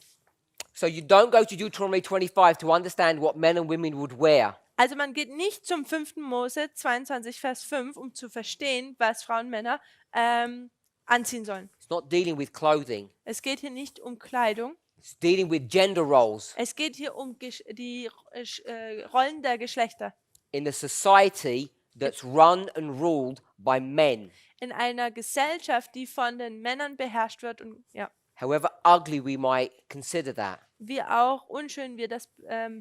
So you don't go to Deuteronomy 25 to understand what men and women would wear. Also man geht nicht zum 5. Mose 22, Vers 5, um zu verstehen, was Frauen und Männer anziehen sollen. It's not dealing with clothing. Es geht hier nicht um Kleidung. It's dealing with gender roles Es geht hier um die Rollen der Geschlechter. in a society that's run and ruled by men. In einer Gesellschaft, die von den Männern beherrscht wird und ja, However ugly we might consider that. wie auch unschön wir das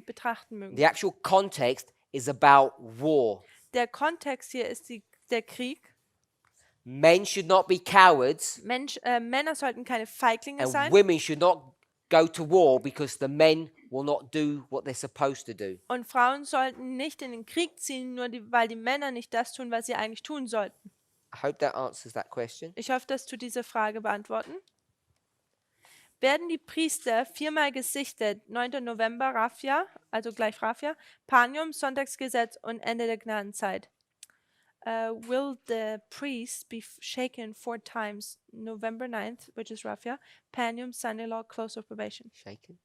betrachten mögen. The actual context is about war. Der Kontext hier ist der Krieg. Men should not be cowards, Männer sollten keine Feiglinge and sein women should not go to war because the men will not do what they're supposed to do. und Frauen sollten nicht in den Krieg ziehen, weil die Männer nicht das tun, was sie eigentlich tun sollten. I hope that answers that question. Ich hoffe, dass du diese Frage beantworten. Werden die Priester viermal gesichtet, 9. November, Raffia, also gleich Raffia, Panium, Sonntagsgesetz und Ende der Gnadenzeit. Will the priest be shaken 4 times, November 9th, which is Raffia, Panium, Sunday law, close of probation? Shaken?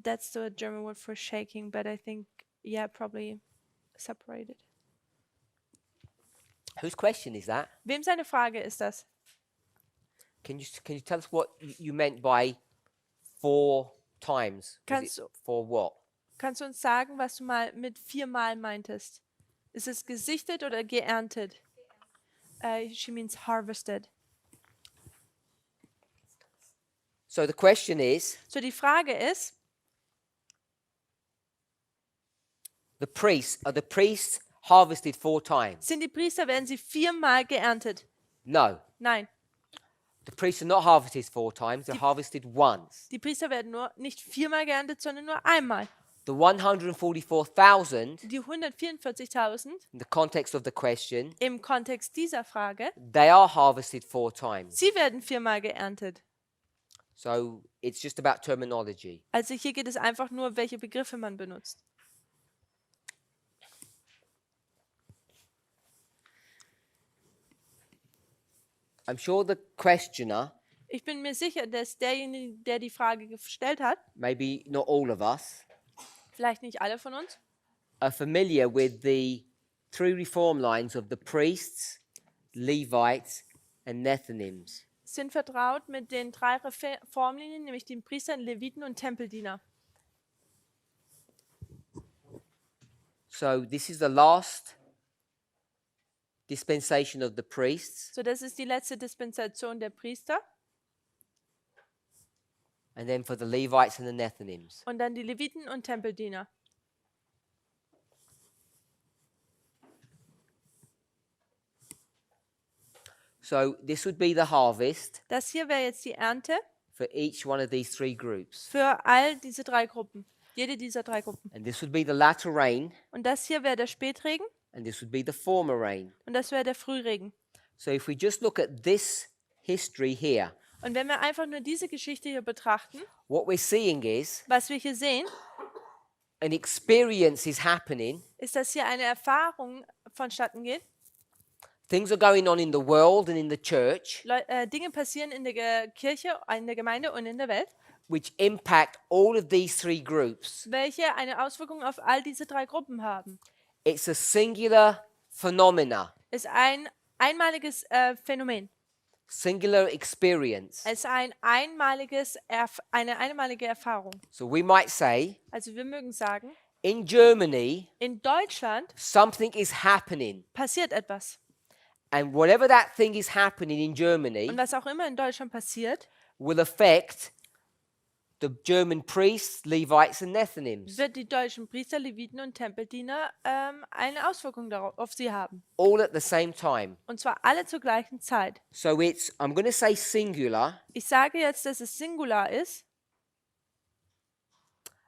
That's the German word for shaking, but I think, yeah, probably separated. Whose question is that? Wem seine Frage ist das? Can you tell us what you meant by 4 times? Was Kannst it du- for what? Kannst du uns sagen, was du mal mit 4-mal meintest? Ist es gesichtet oder geerntet? She means harvested. So the question is, So die Frage ist, are the priests harvested 4 times? werden sie 4-mal geerntet? No. Nein, The priests are not harvested 4 times, they're harvested once. die Priester werden nicht 4-mal geerntet, sondern nur einmal. The 144,000, Die 144.000 in the context of the question, im Kontext dieser Frage, they are harvested 4 times. sie werden 4-mal geerntet. So it's just about terminology. Also hier geht es einfach nur, welche Begriffe man benutzt. I'm sure the questioner, Ich bin mir sicher, dass derjenige, der die Frage gestellt hat, maybe not all of us, vielleicht nicht alle von uns, are familiar with the 3 reform lines of the priests, Levites, and Nethinims. sind vertraut mit den 3 Reformlinien, nämlich den Priestern, Leviten und Tempeldiener. So this is the last dispensation of the priests, So, das ist die letzte Dispensation der Priester and then for the Levites and the Nethinims. und dann die Leviten und Tempeldiener. So this would be the harvest Das hier wäre jetzt die Ernte for each one of these 3 groups. für all diese 3 Gruppen. Jede dieser 3 Gruppen. And this would be the latter rain, Und das hier wäre der Spätregen and this would be the former rain. und das wäre der Frühregen. So if we just look at this history here, Und wenn wir einfach nur diese Geschichte hier betrachten, what we're seeing is was wir hier sehen, an experience is happening. ist, dass hier eine Erfahrung vonstatten geht. Things are going on in the world and in the church Dinge passieren in der Kirche, in der Gemeinde und in der Welt, which impact all of these 3 groups. welche eine Auswirkung auf all diese 3 Gruppen haben. It's a singular phenomena, Ist ein einmaliges Phänomen. singular experience. Es ist eine einmalige Erfahrung. So we might say, Also wir mögen sagen, in Germany, in Deutschland something is happening. passiert etwas. And whatever that thing is happening in Germany Und was auch immer in Deutschland passiert, will affect the German priests, Levites, and Nethinims, wird die deutschen Priester, Leviten und Tempeldiener eine Auswirkung auf sie haben. all at the same time. Und zwar alle zur gleichen Zeit. So I'm going to say singular. Ich sage jetzt, dass es Singular ist.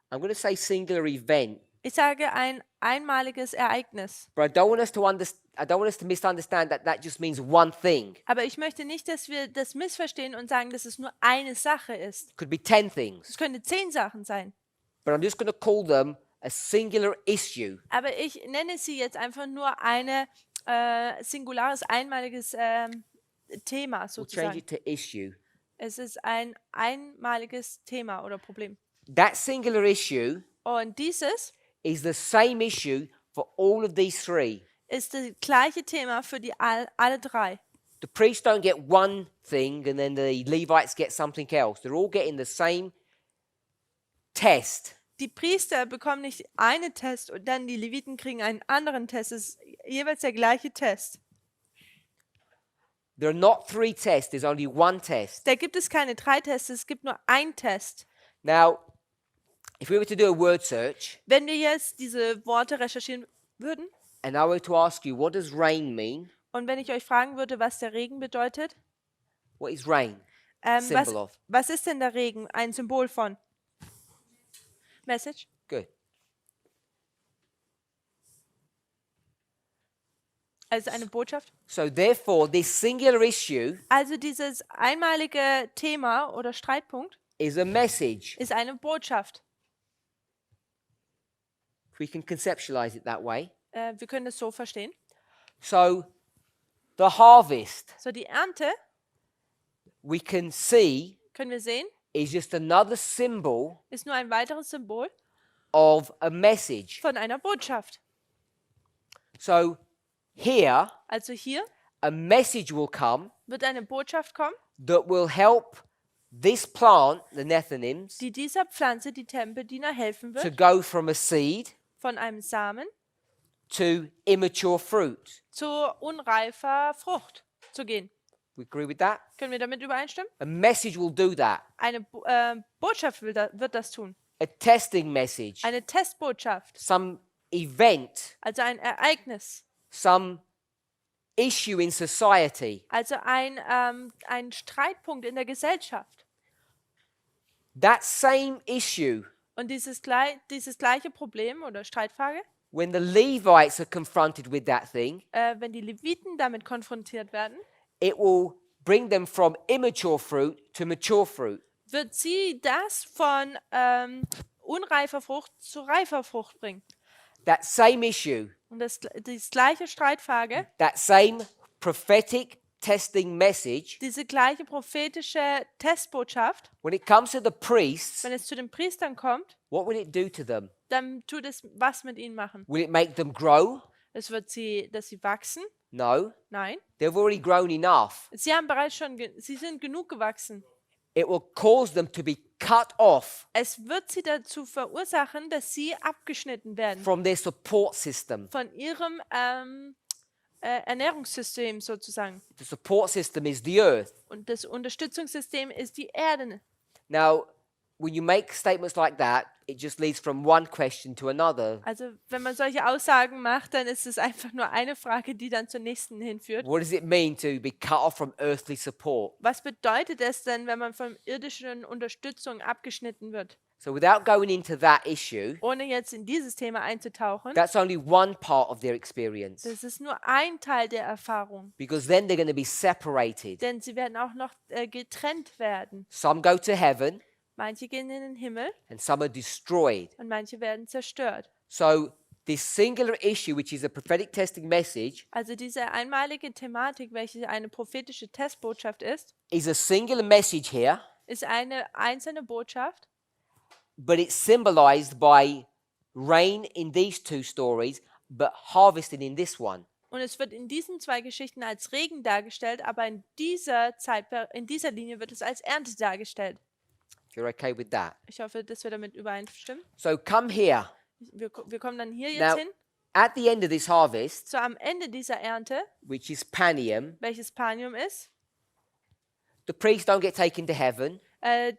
I'm going to say singular event, Ich sage ein einmaliges Ereignis. but I don't want us to misunderstand that just means one thing. Aber ich möchte nicht, dass wir das missverstehen und sagen, dass es nur eine Sache ist. It could be 10 things, Es könnte 10 Sachen sein. but I'm just going to call them a singular issue. Aber ich nenne sie jetzt einfach nur eine singulares, einmaliges Thema We'll change sozusagen. it to issue. Es ist ein einmaliges Thema oder Problem. That singular issue Und dieses is the same issue for all of these three. ist das gleiche Thema für die alle drei. The priests don't get one thing and then the Levites get something else. They're all getting the same test. Die Priester bekommen nicht einen Test und dann die Leviten kriegen einen anderen Test. Es ist jeweils der gleiche Test. There are not 3 tests, there's only one test. Da gibt es keine 3 Tests, es gibt nur einen Test. Now, if we were to do a word search Wenn wir jetzt diese Worte recherchieren würden and I were to ask you, what does rain mean? und wenn ich euch fragen würde, was der Regen bedeutet, What is rain? was, Symbol of. was ist denn der Regen? Ein Symbol von? Message? Good. Also eine Botschaft? So therefore, this singular issue Also dieses einmalige Thema oder Streitpunkt is a message. ist eine Botschaft. We can conceptualize it that way. Wir können es so verstehen. So the harvest, So die Ernte, we can see, können wir sehen, is just another symbol ist nur ein weiteres Symbol of a message. von einer Botschaft. So here, Also hier a message will come wird eine Botschaft kommen, that will help this plant, the Nethinims, die dieser Pflanze, die Tempeldiener, helfen to wird, go from a seed von einem Samen to immature fruit. zu unreifer Frucht zu gehen. We agree with that? Können wir damit übereinstimmen? A message will do that. Eine Botschaft wird das tun. A testing message, Eine Testbotschaft, some event, also ein Ereignis, some issue in society. also ein Streitpunkt in der Gesellschaft. That same issue, Und dieses gleiche Problem oder Streitfrage, when the Levites are confronted with that thing, wenn die Leviten damit konfrontiert werden, it will bring them from immature fruit to mature fruit. wird sie das von unreifer Frucht zu reifer Frucht bringen. That same issue, Und das gleiche Streitfrage, that same prophetic testing message, diese gleiche prophetische Testbotschaft, when it comes to the priests, wenn es zu den Priestern kommt, what will it do to them? dann tut es was mit ihnen machen. Will it make them grow? Es wird dass sie wachsen? No. Nein. They've already grown enough. Sie haben bereits sie sind genug gewachsen. It will cause them to be cut off Es wird sie dazu verursachen, dass sie abgeschnitten werden from their support system. von ihrem Ernährungssystem sozusagen. The support system is the earth. Und das Unterstützungssystem ist die Erde. Now, when you make statements like that, it just leads from one question to another. Also wenn man solche Aussagen macht, dann ist es einfach nur eine Frage, die dann zur nächsten hinführt. What does it mean to be cut off from earthly support? Was bedeutet es denn, wenn man von irdischen Unterstützung abgeschnitten wird? So without going into that issue, Ohne jetzt in dieses Thema einzutauchen, that's only one part of their experience. das ist nur ein Teil der Erfahrung. Because then they're going to be separated. Denn sie werden auch noch getrennt werden. Some go to heaven Manche gehen in den Himmel and some are destroyed. und manche werden zerstört. So this singular issue, which is a prophetic testing message, Also diese einmalige Thematik, welche eine prophetische Testbotschaft ist, is a singular message here, ist eine einzelne Botschaft, but it's symbolized by rain in these 2 stories, but harvesting in this one. und es wird in diesen 2 Geschichten als Regen dargestellt, aber in dieser Linie wird es als Ernte dargestellt. If you're okay with that. Ich hoffe, dass wir damit übereinstimmen. So come here. Wir kommen dann hier Now, jetzt hin. At the end of this harvest, So am Ende dieser Ernte, which is Panium, welches Panium ist, the priests don't get taken to heaven. der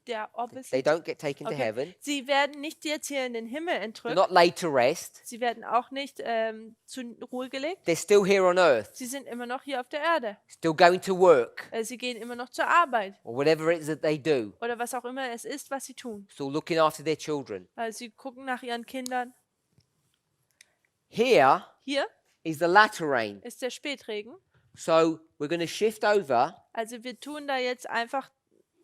They Opposite. don't get taken to Okay. heaven. Sie werden nicht jetzt hier in den Himmel They're entrückt. not laid to rest. Sie werden auch nicht zur Ruhe gelegt. They're still here on earth, Sie sind immer noch hier auf der Erde. still going to work, Sie gehen immer noch zur Arbeit or whatever it is that they do, oder was auch immer es ist, was sie tun. still looking after their children. Sie gucken nach ihren Kindern. Here Hier is the latter rain. ist der Spätregen. So we're going to shift over, Also wir tun da jetzt einfach,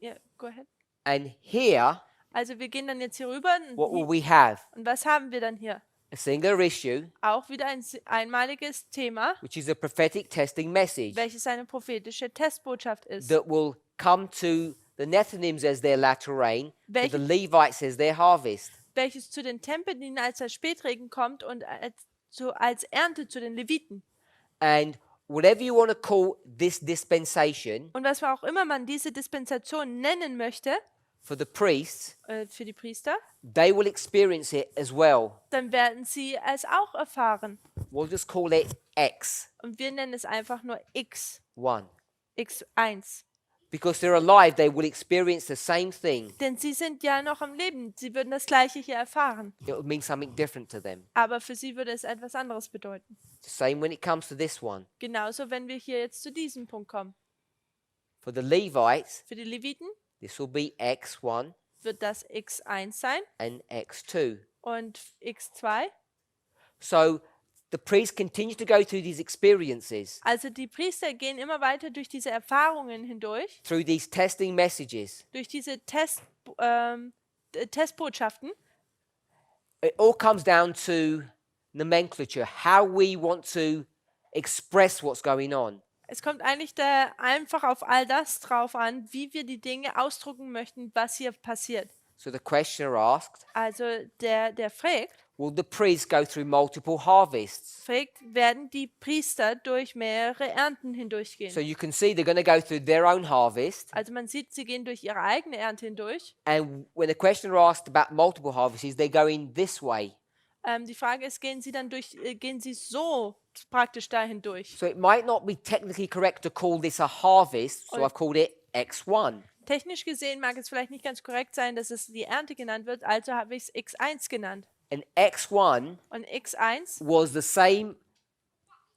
ja, go ahead. and here, Also wir gehen dann jetzt hier rüber what will we have? und was haben wir dann hier? A singular issue, Auch wieder ein einmaliges Thema, which is a prophetic testing message welches eine prophetische Testbotschaft ist, that will come to the Nethinims as their latter rain, to the Welche- Levites as their harvest. welches zu den Tempeldienern als der Spätregen kommt und als Ernte zu den Leviten. And whatever you want to call this dispensation, Und was auch immer man diese Dispensation nennen möchte, for the priests, für die Priester, they will experience it as well. dann werden sie es auch erfahren. We'll just call it X1, Und wir nennen es einfach nur X, X1. because they're alive, they will experience the same thing. Denn sie sind ja noch am Leben. Sie würden das Gleiche hier erfahren. It will mean something different to them. Aber für sie würde es etwas anderes bedeuten. The same when it comes to this one. Genauso, wenn wir hier jetzt zu diesem Punkt kommen. For the Levites, Für die Leviten this will be X1 wird das X1 sein and X2. und X2. So the priests continue to go through these experiences, Also die Priester gehen immer weiter durch diese Erfahrungen hindurch, through these testing messages. durch diese Testbotschaften. It all comes down to nomenclature, how we want to express what's going on. Es kommt eigentlich da einfach auf all das drauf an, wie wir die Dinge ausdrücken möchten, was hier passiert. So the questioner asked, Also der fragt, will the priests go through multiple harvests? werden die Priester durch mehrere Ernten hindurchgehen. So you can see they're going to go through their own harvest. Also man sieht, sie gehen durch ihre eigene Ernte hindurch. And when the questioner asked about multiple harvests, they're going this way. Die Frage ist, gehen sie so praktisch dahin durch? So it might not be technically correct to call this a harvest, so Or- I've called it X1. Technisch gesehen mag es vielleicht nicht ganz korrekt sein, dass es die Ernte genannt wird, also habe ich es X1 genannt. And X1 Und X1 was the same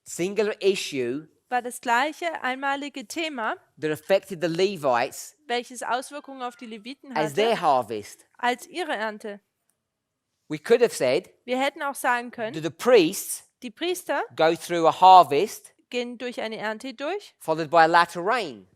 singular issue war das gleiche einmalige Thema, that affected the Levites welches Auswirkungen auf die Leviten as their hatte, harvest. als ihre Ernte. We could have said, Wir hätten auch sagen do können, the priests die Priester go through a harvest gehen durch eine Ernte durch, followed by a latter rain?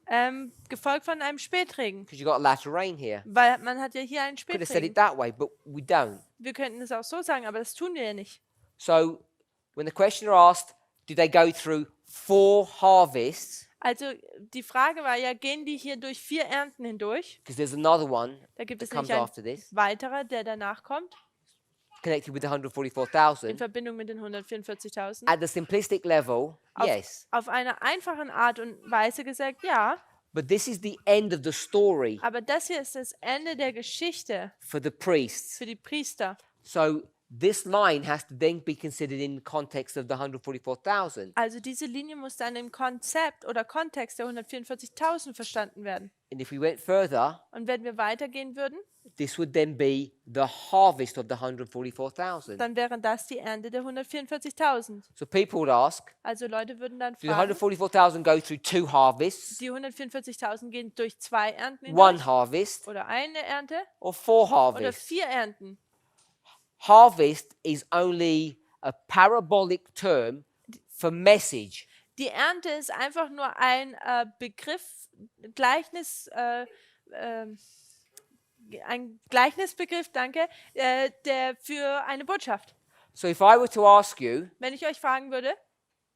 gefolgt von einem Spätregen. Because you've got a latter rain here. Weil man hat ja hier einen Could have said Spätregen. it that way, but we don't. Wir könnten es auch so sagen, aber das tun wir ja nicht. So when the questioner asked, do they go through 4 harvests? Also die Frage war ja, gehen die hier durch 4 Ernten hindurch? Because there's another one Da gibt that es comes nämlich after einen this, weiterer, der danach kommt, connected with the in 144,000. Verbindung mit den 144.000. At the simplistic level, yes. Auf einer einfachen Art und Weise gesagt, ja, But this is the end of the story aber das hier ist das Ende der Geschichte for the priests. für die Priester. So this line has to then be considered in the context of the 144,000. Also diese Linie muss dann im Konzept oder Kontext der 144.000 verstanden werden. And if we went further, Und wenn wir weitergehen würden, this would then be the harvest of the 144,000. dann wäre das die Ernte der 144.000. So people would ask, Also Leute würden dann do the fragen, 144,000 go through 2 harvests, die 144.000 gehen durch 2 Ernten 1 hindurch harvest, oder eine Ernte or 4 oder harvests? 4 Ernten. Harvest is only a parabolic term for message. Die Ernte ist einfach nur ein ein Gleichnisbegriff, danke, der für eine Botschaft. So if I were to ask you, Wenn ich euch fragen würde,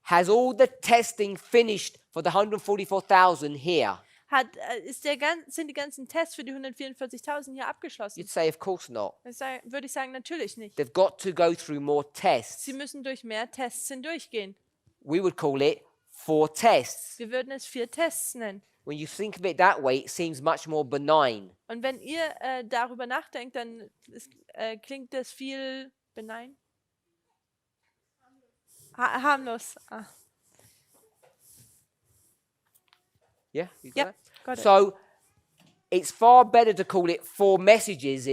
has all the testing finished for the 144,000 here? sind die ganzen Tests für die 144.000 hier abgeschlossen? You'd say, of course not. Würde ich sagen, natürlich nicht. They've got to go through more tests. Sie müssen durch mehr Tests hindurchgehen. We would call it 4 tests. Wir würden es 4 Tests nennen. When you think of it that way, it seems much more benign. Und wenn ihr darüber nachdenkt, dann klingt das viel benign. harmlos. Ah, Yeah, you got Yep, that? got it. So it's far better to call it four messages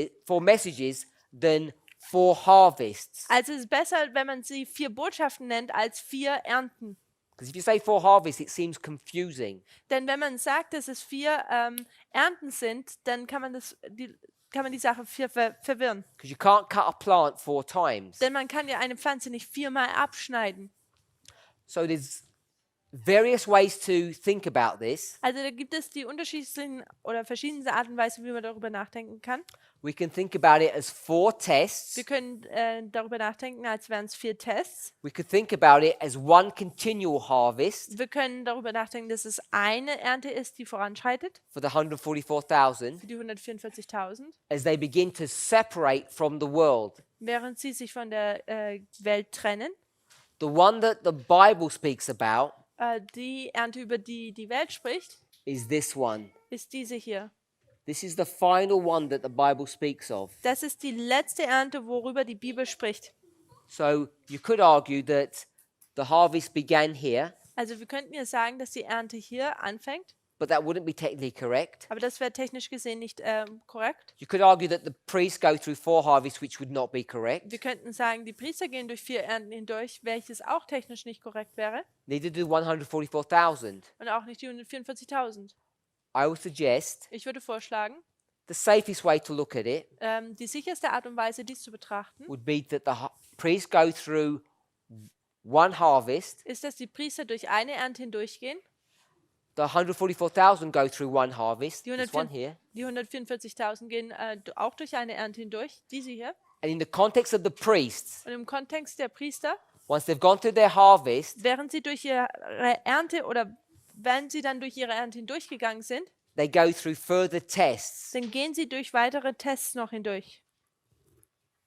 than four harvests. Also es ist besser, wenn man sie 4 Botschaften nennt, als 4 Ernten. Because if you say four harvests, it seems confusing. Denn wenn man sagt, dass es 4 Ernten sind, dann kann man die Sache verwirren. Because you can't cut a plant 4 times. Denn man kann ja eine Pflanze nicht 4-mal abschneiden. So there's various ways to think about this. Also da gibt es die unterschiedlichsten oder verschiedenste Arten und Weise, wie man darüber nachdenken kann. We can think about it as 4 tests. Wir können darüber nachdenken, als wären es 4 Tests. We could think about it as one continual harvest Wir können darüber nachdenken, dass es eine Ernte ist, die voranschreitet for the 144,000 für die 144.000, as they begin to separate from the world. während sie sich von der Welt trennen. The one that the Bible speaks about Die Ernte, über die die Welt spricht, is this one. ist diese hier. This is the final one that the Bible speaks of. Das ist die letzte Ernte, worüber die Bibel spricht. So you could argue that the harvest began here, Also wir könnten ja sagen, dass die Ernte hier anfängt, but that wouldn't be technically correct. aber das wäre technisch gesehen nicht korrekt. You could argue that the priests go through 4 harvests, which would not be correct. Wir könnten sagen, die Priester gehen durch 4 Ernten hindurch, welches auch technisch nicht korrekt wäre. Neither do 144,000. Und auch nicht die 144.000. I would suggest Ich würde vorschlagen, the safest way to look at it die sicherste Art und Weise, dies zu betrachten, would be that the priests go through one harvest, ist, dass die Priester durch eine Ernte hindurchgehen. the 144,000 go through one harvest, Die this one here, 144.000 gehen auch durch eine Ernte hindurch, diese hier. and in the context of the priests, Und im Kontext der Priester, once they've gone through their harvest, während sie durch ihre Ernte oder wenn sie dann durch ihre Ernte hindurchgegangen sind, they go through further tests. dann gehen sie durch weitere Tests noch hindurch.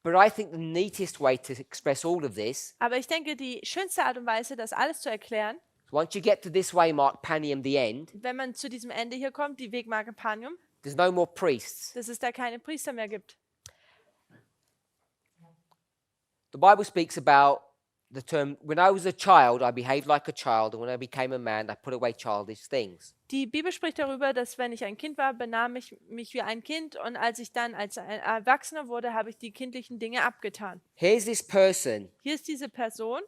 But I think the neatest way to express all of this, Aber ich denke, die schönste Art und Weise, das alles zu erklären, once you get to this waymark, Panium, the end, wenn man zu diesem Ende hier kommt, die Wegmarke Panium, there's no more priests. dass es da keine Priester mehr gibt. The Bible speaks about the term, when I was a child, I behaved like a child, and when I became a man, I put away childish things. Die Bibel spricht darüber, dass wenn ich ein Kind war, benahm ich mich wie ein Kind und als ich dann als ein Erwachsener wurde, habe ich die kindlichen Dinge abgetan. Here's this person, Hier ist diese Person,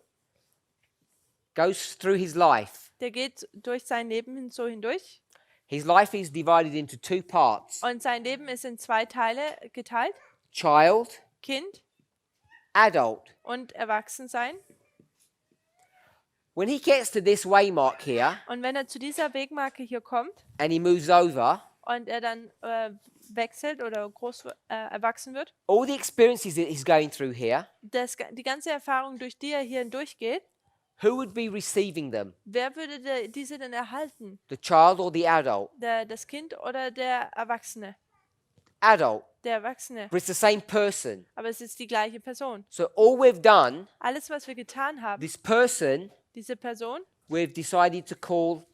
goes through his life. der geht durch sein Leben so hindurch His life is divided into 2 parts, und sein Leben ist in 2 Teile geteilt, child, Kind adult. und Erwachsensein. When he gets to this waymark here, Und wenn er zu dieser Wegmarke hier kommt and he moves over, und er dann wechselt oder erwachsen wird, all the experiences that he's going through here, die ganze Erfahrung, durch die er hier hindurchgeht, who would be receiving them? wer würde diese denn erhalten? The child or the adult? Das Kind oder der Erwachsene? Adult. Der Erwachsene. But it's the same person. Aber es ist die gleiche Person. So all we've done, Alles, was wir getan haben, this person, diese Person, we've decided to call,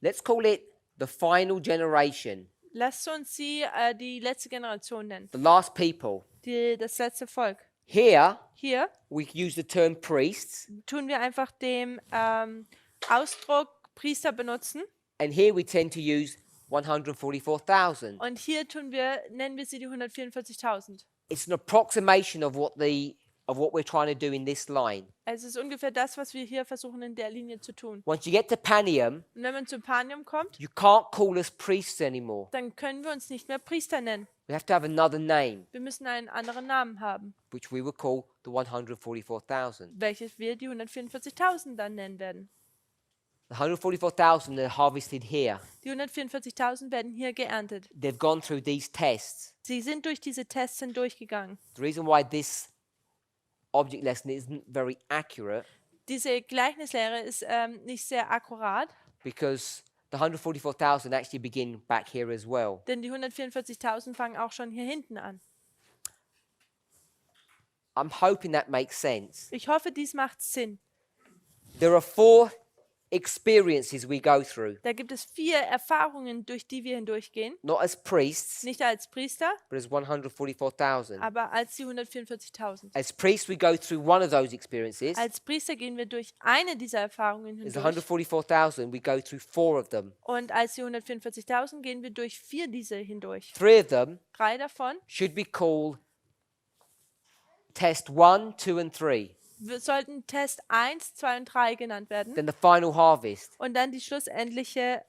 let's call it the final generation, lasst uns sie die letzte Generation nennen. the last people. Das letzte Volk. Here, Hier we use the term priests, tun wir einfach den Ausdruck Priester benutzen. and here we tend to use 144,000. Und hier nennen wir sie die 144.000. It's an approximation of what we're trying to do in this line. Es ist ungefähr das, was wir hier versuchen in der Linie zu tun. Once you get to Panium, Und wenn man zu Panium kommt, you can't call us priests anymore. dann können wir uns nicht mehr Priester nennen. We have to have another name, Wir müssen einen anderen Namen haben, which we will call the 144,000. welches wir die 144.000 dann nennen werden. The 144,000 are harvested here. Die 144.000 werden hier geerntet. They've gone through these tests. Sie sind durch diese Tests hindurchgegangen. The reason why this object lesson isn't very accurate, Diese Gleichnislehre ist nicht sehr akkurat, because the 144,000 actually begin back here as well. denn die 144.000 fangen auch schon hier hinten an. I'm hoping that makes sense. Ich hoffe, dies macht Sinn. There are 4 experiences we go through, Da gibt es 4 Erfahrungen, durch die wir hindurchgehen. not as priests, Nicht als Priester, but as 144,000. aber als die 144.000. As priests, we go through one of those experiences. Als Priester gehen wir durch eine dieser Erfahrungen As hindurch. 144,000, we go through 4 of them. Und als die 144.000 gehen wir durch 4 dieser hindurch. 3 of them 3 davon should be called test 1, 2, and 3. sollten Test 1, 2 und 3 genannt werden. Then the final harvest. Und dann die schlussendliche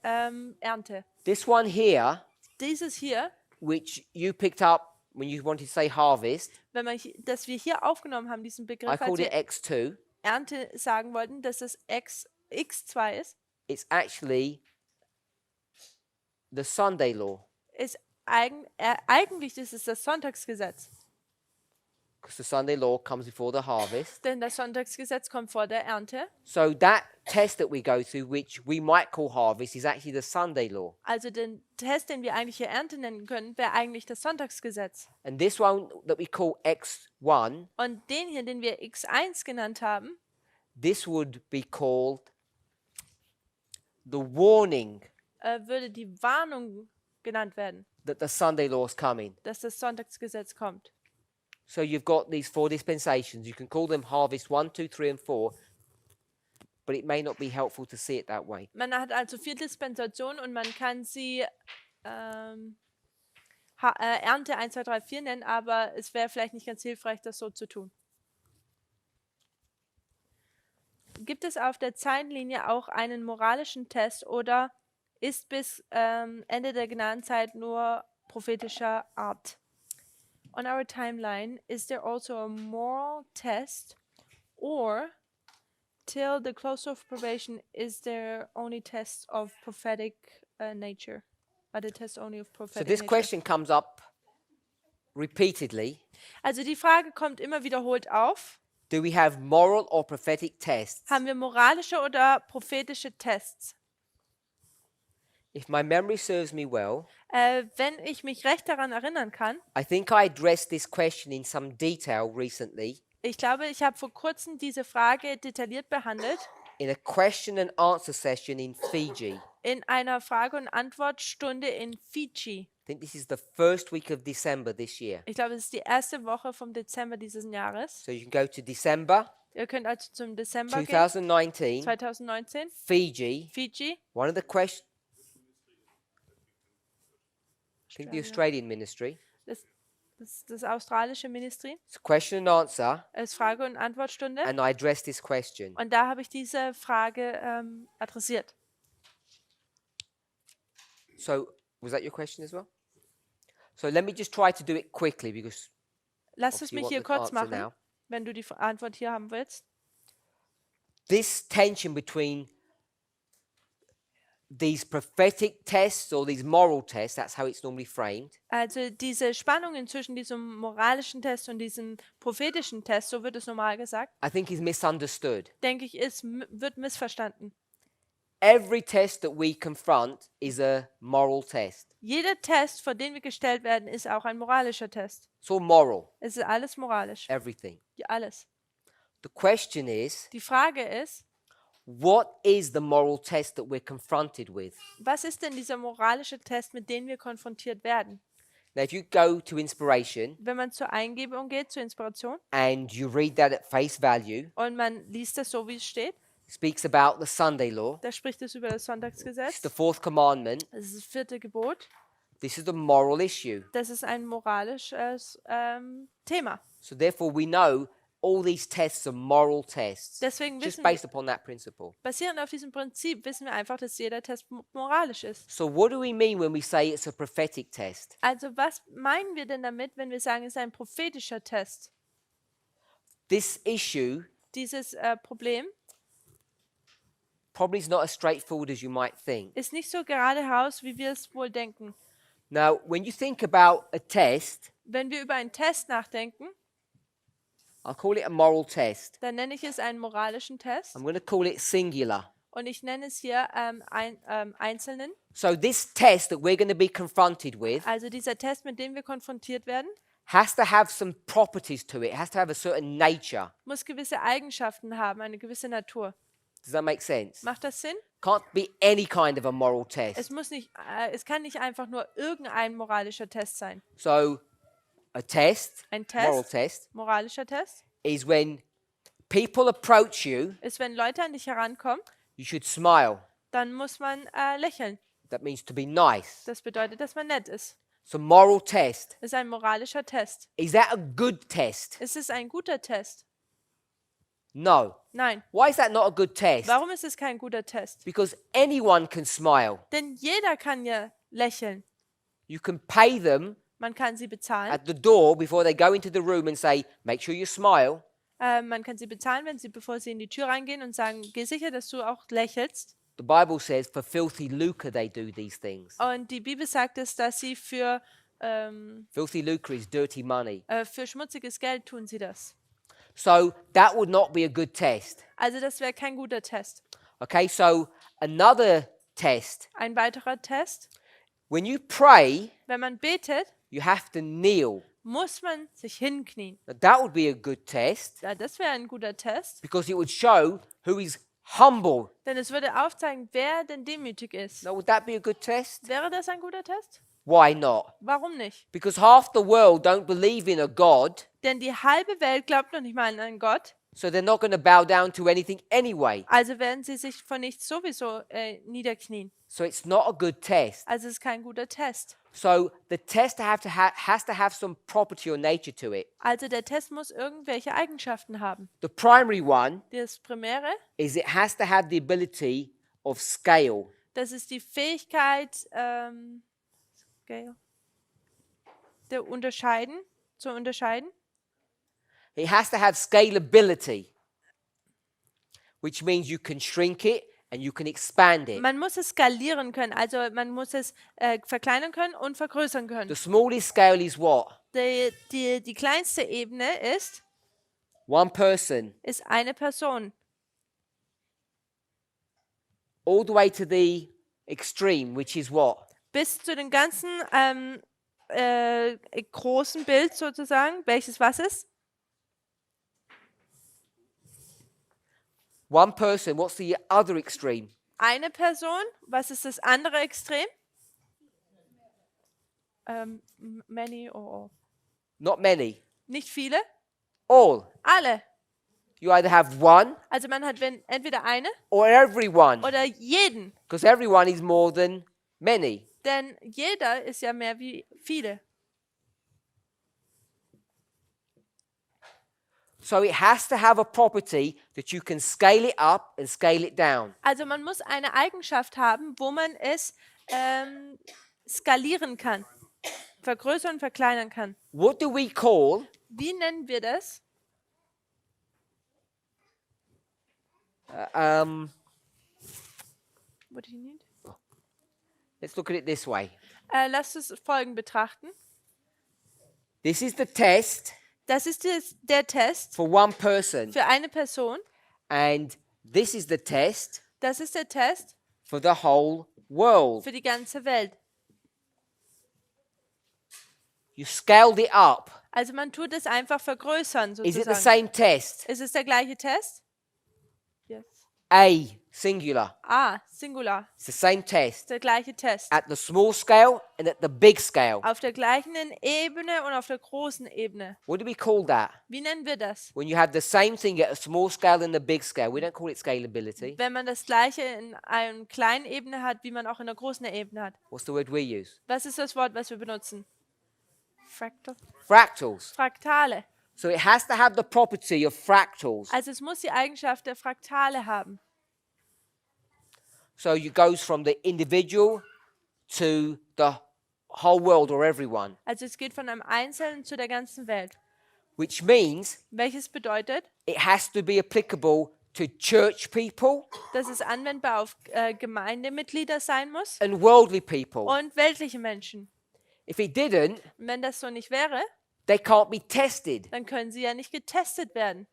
Ernte. This one here, Dieses hier, which you picked up when you wanted to say harvest, wenn man, das wir hier aufgenommen haben, diesen I Begriff, als called it wir X2. Ernte sagen wollten, dass es X2 ist, It's actually the Sunday law, ist eigentlich ist es das Sonntagsgesetz. because the Sunday law comes before the harvest. Denn das Sonntagsgesetz kommt vor der Ernte. So that test that we go through, which we might call harvest, is actually the Sunday law. Also den Test, den wir eigentlich hier Ernte nennen können, wäre eigentlich das Sonntagsgesetz. And this one that we call X1, Und den hier, den wir X1 genannt haben, this would be called the warning würde die Warnung genannt werden, that the Sunday law is coming. dass das Sonntagsgesetz kommt. So you've got these 4 dispensations. You can call them harvest 1, 2, 3, and 4, but it may not be helpful to see it that way. Man hat also 4 Dispensationen und man kann sie Ernte 1, 2, 3, 4 nennen, aber es wäre vielleicht nicht ganz hilfreich, das so zu tun. Gibt es auf der Zeitlinie auch einen moralischen Test oder ist bis Ende der Gnadenzeit nur prophetischer Art? On our timeline, is there also a moral test, or till the close of probation, is there only tests of prophetic nature? Are the tests only of So prophetic this nature? question comes up repeatedly. Also die Frage kommt immer wiederholt auf. Do we have moral or prophetic tests? Haben wir moralische oder prophetische Tests? If my memory serves me well, Wenn ich mich recht daran erinnern kann, I think I addressed this question in some detail recently ich glaube, ich habe vor kurzem diese Frage detailliert behandelt in a question and answer session in Fiji. in einer Frage- und Antwortstunde in Fidschi. I think this is the first week of December this year. Ich glaube, es ist die erste Woche vom Dezember dieses Jahres. So you can go to December Ihr könnt also zum Dezember gehen, 2019, 2019, Fiji. Fidschi. One of the questions, I think the Australian ministry. Das australische Ministry. It's question and answer, Es ist Frage- und Antwortstunde. and I addressed this question. Und da habe ich diese Frage adressiert. So was that your question as well? So let me just try to do it quickly because Lass es obviously you mich want hier the kurz answer machen, now. wenn du die Antwort hier haben willst. This tension between these prophetic tests or these moral tests, that's how it's normally framed, Also diese Spannungen zwischen diesem moralischen Test und diesem prophetischen Test, so wird es normal gesagt, I think is misunderstood. denke ich, wird missverstanden. Every test that we confront is a moral test. Jeder Test, vor den wir gestellt werden, ist auch ein moralischer Test. It's all moral, Es ist alles moralisch. everything. Ja, alles. The question is, Die Frage ist, what is the moral test that we're confronted with? was ist denn dieser moralische Test, mit dem wir konfrontiert werden? Now, if you go to inspiration Wenn man zur Eingebung geht, zur Inspiration, and you read that at face value, und man liest das so, wie es steht, it speaks about the Sunday law. da spricht es über das It's Sonntagsgesetz. the 4th commandment. Das ist das 4. Gebot. This is the moral issue. Das ist ein moralisches Thema. So therefore, we know all these tests are moral tests, Deswegen just wissen based wir, upon that principle. basierend auf diesem Prinzip, wissen wir einfach, dass jeder Test moralisch ist. So what do we mean when we say it's a prophetic test? Also was meinen wir denn damit, wenn wir sagen, es ist ein prophetischer Test? This issue Dieses Problem probably is not as straightforward as you might think. ist nicht so geradeaus, wie wir es wohl denken. Now, when you think about a test, Wenn wir über einen Test nachdenken, I'll call it a moral test. dann nenne ich es einen moralischen Test I'm going to call it singular. und ich nenne es hier einzelnen. So this test that we're going to be confronted with Also dieser Test, mit dem wir konfrontiert werden, has to have some properties to it. It has to have a certain nature. muss gewisse Eigenschaften haben, eine gewisse Natur. Does that make sense? Macht das Sinn? Can't be any kind of a moral test. Es kann nicht einfach nur irgendein moralischer Test sein. So a test, Ein moral Test, test, moralischer Test, is when people approach you, ist, wenn Leute an dich herankommen, you should smile. dann muss man lächeln. That means to be nice. Das bedeutet, dass man nett ist. So moral test. Das ist ein moralischer Test. Is that a good test? Ist es ein guter Test? No. Nein. Why is that not a good test? Warum ist es kein guter Test? Because anyone can smile. Denn jeder kann ja lächeln. You can pay them Man kann sie bezahlen. at the door before they go into the room and say, make sure you smile. Man kann sie bezahlen, bevor sie in die Tür reingehen und sagen, geh sicher, dass du auch lächelst. The Bible says for filthy lucre they do these things. Und die Bibel sagt es, dass sie für Filthy lucre is dirty money. schmutziges Geld tun sie das. So that would not be a good test. Also das wäre kein guter Test. Okay, so another test. Ein weiterer Test. When you pray, Wenn man betet, you have to kneel. muss man sich hinknien. Now, that would be a good test Ja, das wäre ein guter Test, because it would show who is humble. denn es würde aufzeigen, wer denn demütig ist. Now, would that be a good test? Wäre das ein guter Test? Why not? Warum nicht? Because half the world don't believe in a God, Denn die halbe Welt glaubt noch nicht mal an einen Gott, so they're not going to bow down to anything anyway. also werden sie sich vor nichts sowieso niederknien. So it's not a good test. Also es ist kein guter Test. So the test has to have some property or nature to it. Also der Test muss irgendwelche Eigenschaften haben. The primary one Das Primäre, is it has to have the ability of scale. das ist die Fähigkeit, zu unterscheiden. It has to have scalability, which means you can shrink it and you can expand it. Man muss es skalieren können, also man muss es verkleinern können und vergrößern können. The smallest scale is what? Die kleinste Ebene ist One person, eine Person. all the way to the extreme, which is what? Bis zu dem ganzen großen Bild sozusagen, welches was ist? One person, what's the other extreme? Eine Person, was ist das andere Extrem? Many or all. Not many. Nicht viele, All. alle. You either have one Also man hat entweder eine or everyone, oder jeden, because everyone is more than many. denn jeder ist ja mehr wie viele. So it has to have a property that you can scale it up and scale it down. Also man muss eine Eigenschaft haben, wo man es skalieren kann, vergrößern und verkleinern kann. What do we call Wie nennen wir das? What do you need? let's look at it this way. Lasst uns Folgen betrachten. This is the test Das ist der Test for one person, für eine Person. and this is the test Das ist der Test for the whole world. für die ganze Welt. You scaled it up. Also man tut es einfach vergrößern Is it the sozusagen. same test? Ist es der gleiche Test? Yes. A, singular. Singular. It's the same test Der gleiche Test. at the small scale and at the big scale. Auf der gleichen Ebene und auf der großen Ebene. What do we call that? Wie nennen wir das? When you have the same thing at a small scale and the big scale, we don't call it scalability. Wenn man das gleiche in einer kleinen Ebene hat, wie man auch in der großen Ebene hat. What's the word we use? Was ist das Wort, was wir benutzen? Fractals. Fraktale. So it has to have the property of fractals. Also es muss die Eigenschaft der Fraktale haben. So it goes from the individual to the whole world or everyone, Also es geht von einem Einzelnen zu der ganzen Welt. which means Welches bedeutet, it has to be applicable to church people dass es anwendbar auf Gemeindemitglieder sein muss and worldly people. und weltliche Menschen. If it didn't, Und wenn das so nicht wäre, they can't be tested. dann können sie ja nicht getestet werden.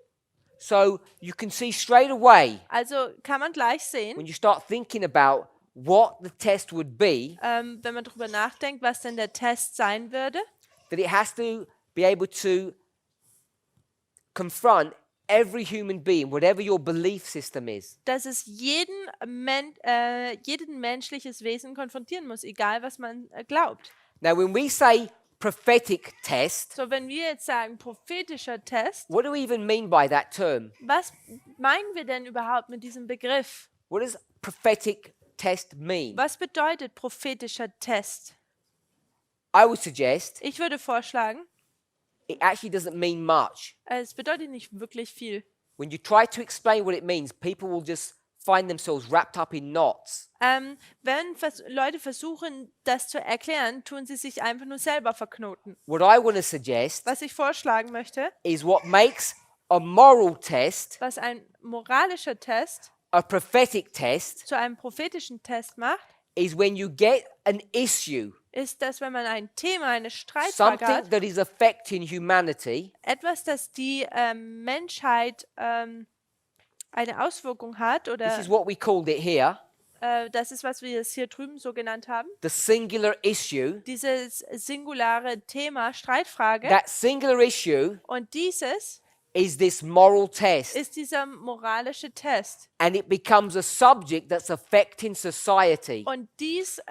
So you can see straight away Also kann man gleich sehen, when you start thinking about what the test would be, wenn man darüber nachdenkt, was denn der Test sein würde, that it has to be able to confront every human being, whatever your belief system is. dass es jeden menschliches Wesen konfrontieren muss, egal was man glaubt. Now, when we say prophetic test, So, wenn wir jetzt sagen prophetischer Test, what do we even mean by that term? was meinen wir denn überhaupt mit diesem Begriff? What does prophetic test mean? Was bedeutet prophetischer Test? I would suggest Ich würde vorschlagen, it actually doesn't mean much. es bedeutet nicht wirklich viel. When you try to explain what it means, people will just find themselves wrapped up in knots. Wenn Leute versuchen, das zu erklären, tun sie sich einfach nur selber verknoten. What I want to suggest Was ich vorschlagen möchte, is what makes a moral test was ein moralischer Test a prophetic test zu einem prophetischen Test macht, is when you get an issue, ist, dass wenn man ein Thema, eine Streitfrage something hat, that is affecting humanity, etwas, das die Menschheit eine Auswirkung hat, this oder is what we called it here, das ist, was wir jetzt hier drüben so genannt haben, the singular issue. dieses singulare Thema, Streitfrage, That singular issue und dieses is this moral test, ist dieser moralische Test. and it becomes a subject that's affecting society, Und dies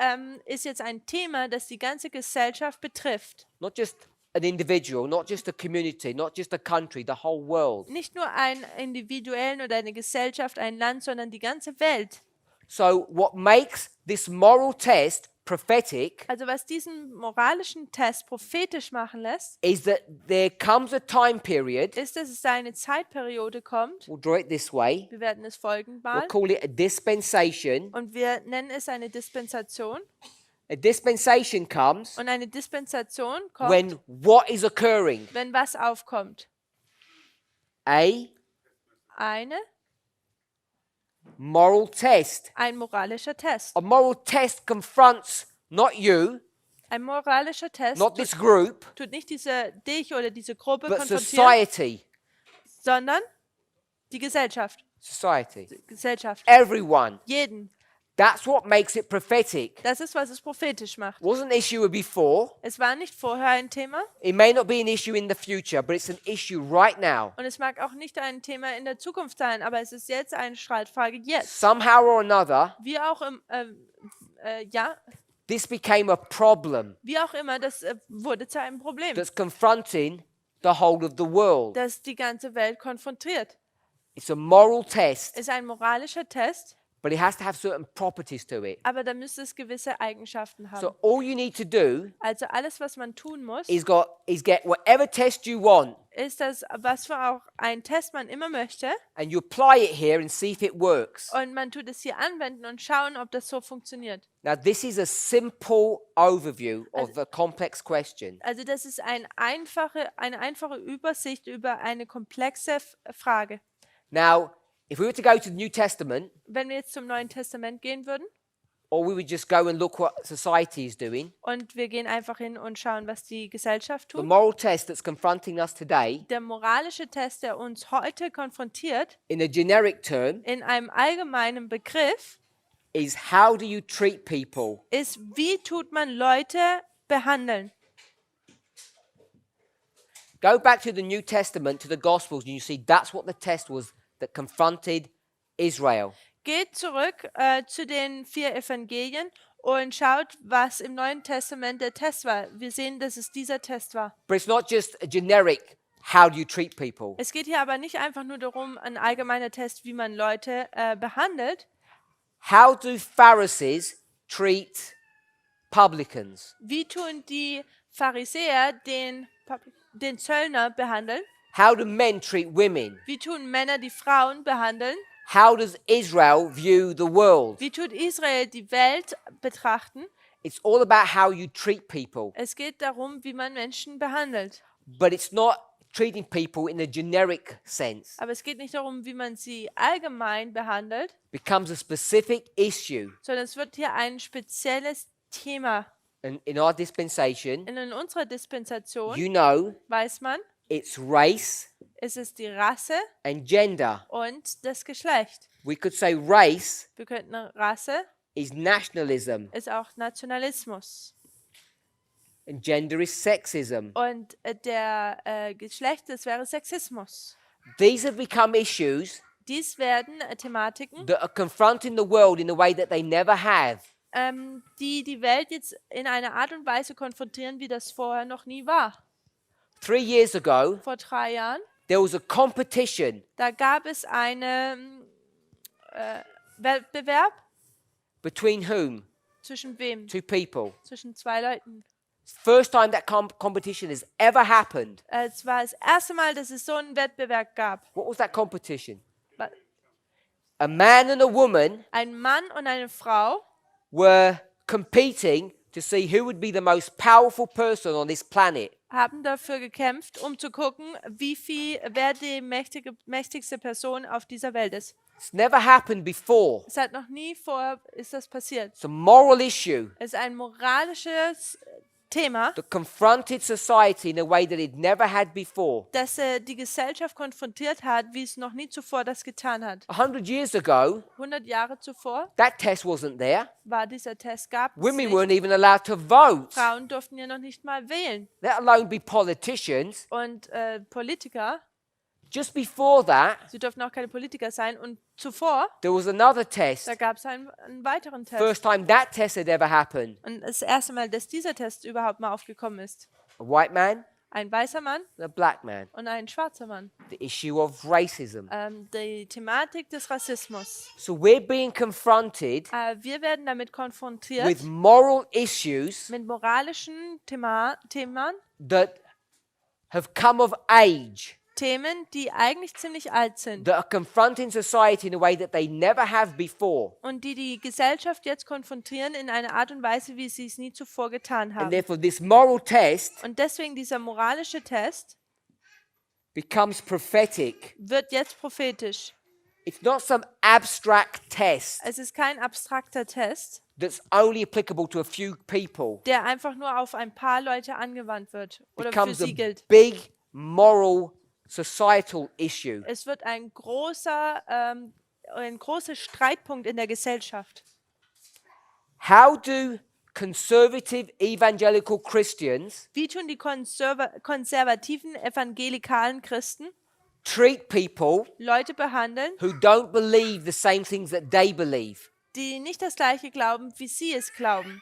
ist jetzt ein Thema, das die ganze Gesellschaft betrifft. not just an individual, not just a community, not just a country, the whole world. Nicht nur einen Individuellen oder eine Gesellschaft, ein Land, sondern die ganze Welt. So what makes this moral test prophetic Also was diesen moralischen Test prophetisch machen lässt, is that there comes a time period, ist, dass es da eine Zeitperiode kommt. we'll draw it this way, Wir werden es folgend we'll malen. call it a dispensation. Und wir nennen es eine Dispensation. A dispensation comes Und eine Dispensation kommt, when what is occurring? wenn was aufkommt. A Eine, moral test. ein moralischer Test. A moral test confronts not you, Ein moralischer Test not this group, tut nicht dich oder diese Gruppe but konfrontieren, society. sondern die Gesellschaft. Society. Gesellschaft. Everyone. Jeden. That's what makes it prophetic. Das ist, was es prophetisch macht. Wasn't an issue before. Es war nicht vorher ein Thema It may not be an issue in the future, but it's an issue right now. und es mag auch nicht ein Thema in der Zukunft sein, aber es ist jetzt eine Streitfrage jetzt. Somehow or another, Wie auch this became a problem wie auch immer, das wurde zu einem Problem, that's confronting the whole of the world. das die ganze Welt konfrontiert. It's a moral test, Es ist ein moralischer Test, but it has to have certain properties to it. aber da müsste es gewisse Eigenschaften haben. So all you need to do Also alles, was man tun muss, is get whatever test you want, ist das, was für auch ein Test man immer möchte, and you apply it here and see if it works. und man tut es hier anwenden und schauen, ob das so funktioniert. Now, this is a simple overview of a complex question. Also das ist eine einfache Übersicht über eine komplexe Frage. Now, if we were to go to the New Testament, Wenn wir jetzt zum Neuen Testament gehen würden or we would just go and look what society is doing, und wir gehen einfach hin und schauen, was die Gesellschaft the tut, moral test that's confronting us today, der moralische Test, der uns heute konfrontiert, in a generic term, in einem allgemeinen Begriff, is how do you treat people? ist, wie tut man Leute behandeln. Go back to the New Testament, to the Gospels, and you see that's what the test was that confronted Israel. Geht zurück zu den 4 Evangelien und schaut, was im Neuen Testament der Test war. Wir sehen, dass es dieser Test war. But it's not just a generic, how do you treat people? Es geht hier aber nicht einfach nur darum, ein allgemeiner Test, wie man Leute behandelt. How do Pharisees treat publicans? Wie tun die Pharisäer den Zöllner behandeln? How do men treat women? Wie tun Männer die Frauen behandeln? How does Israel view the world? Wie tut Israel die Welt betrachten? It's all about how you treat people. Es geht darum, wie man Menschen behandelt. But it's not treating people in a generic sense. Aber es geht nicht darum, wie man sie allgemein behandelt, It becomes a specific issue. sondern es wird hier ein spezielles Thema. And in our dispensation, In unserer Dispensation you know, weiß man, it's race es ist die Rasse and gender. und das Geschlecht. We could say race Wir könnten Rasse is nationalism ist auch Nationalismus and gender is sexism. und der Geschlecht, das wäre Sexismus. These have become issues Dies werden Thematiken, that are confronting the world in a way that they never have. die die Welt jetzt in einer Art und Weise konfrontieren, wie das vorher noch nie war. 3 years ago, Vor 3 Jahren, there was a competition da gab es einen Wettbewerb between whom? zwischen wem? 2 people. Zwischen 2 Leuten. First time that competition has ever happened. Es war das erste Mal, dass es so einen Wettbewerb gab. What was that competition? Wa- A man and a woman Ein Mann und eine Frau were competing to see who would be the most powerful person on this planet. haben dafür gekämpft, um zu gucken, wer die mächtigste Person auf dieser Welt ist. It's never happened before. Es hat noch nie vorher ist das passiert. It's a moral issue Es ist ein moralisches Thema, that confronted society in a way that it never had before. das die Gesellschaft konfrontiert hat, wie es noch nie zuvor das getan hat. 100 years ago, 100 Jahre zuvor that test wasn't there. war dieser Test, gab es Women nicht. weren't even allowed to vote, Frauen durften ja noch nicht mal wählen. let alone be politicians. Und Politiker, Just before that, sie durften auch keine Politiker sein. Und zuvor, there was another test. da gab es einen weiteren Test. First time that test had ever happened. Und das erste Mal, dass dieser Test überhaupt mal aufgekommen ist. A white man Ein weißer Mann and a black man. und ein schwarzer Mann. The issue of racism. Die Thematik des Rassismus. So we're being confronted Wir werden damit konfrontiert with moral issues mit moralischen Themen, that have come of age, Themen, die eigentlich ziemlich alt sind that are confronting society in a way that they never have before. und die die Gesellschaft jetzt konfrontieren in einer Art und Weise, wie sie es nie zuvor getan And haben. therefore this moral test Und deswegen dieser moralische Test becomes prophetic. wird jetzt prophetisch. It's not some abstract test Es ist kein abstrakter Test, that's only applicable to a few people. der einfach nur auf ein paar Leute angewandt wird oder für Becomes sie a gilt. big moral societal issue. Es wird ein großer Streitpunkt in der Gesellschaft. How do conservative evangelical Christians Wie tun die konservativen evangelikalen Christen treat people Leute behandeln, who don't believe the same things that they believe? die nicht das gleiche glauben, wie sie es glauben?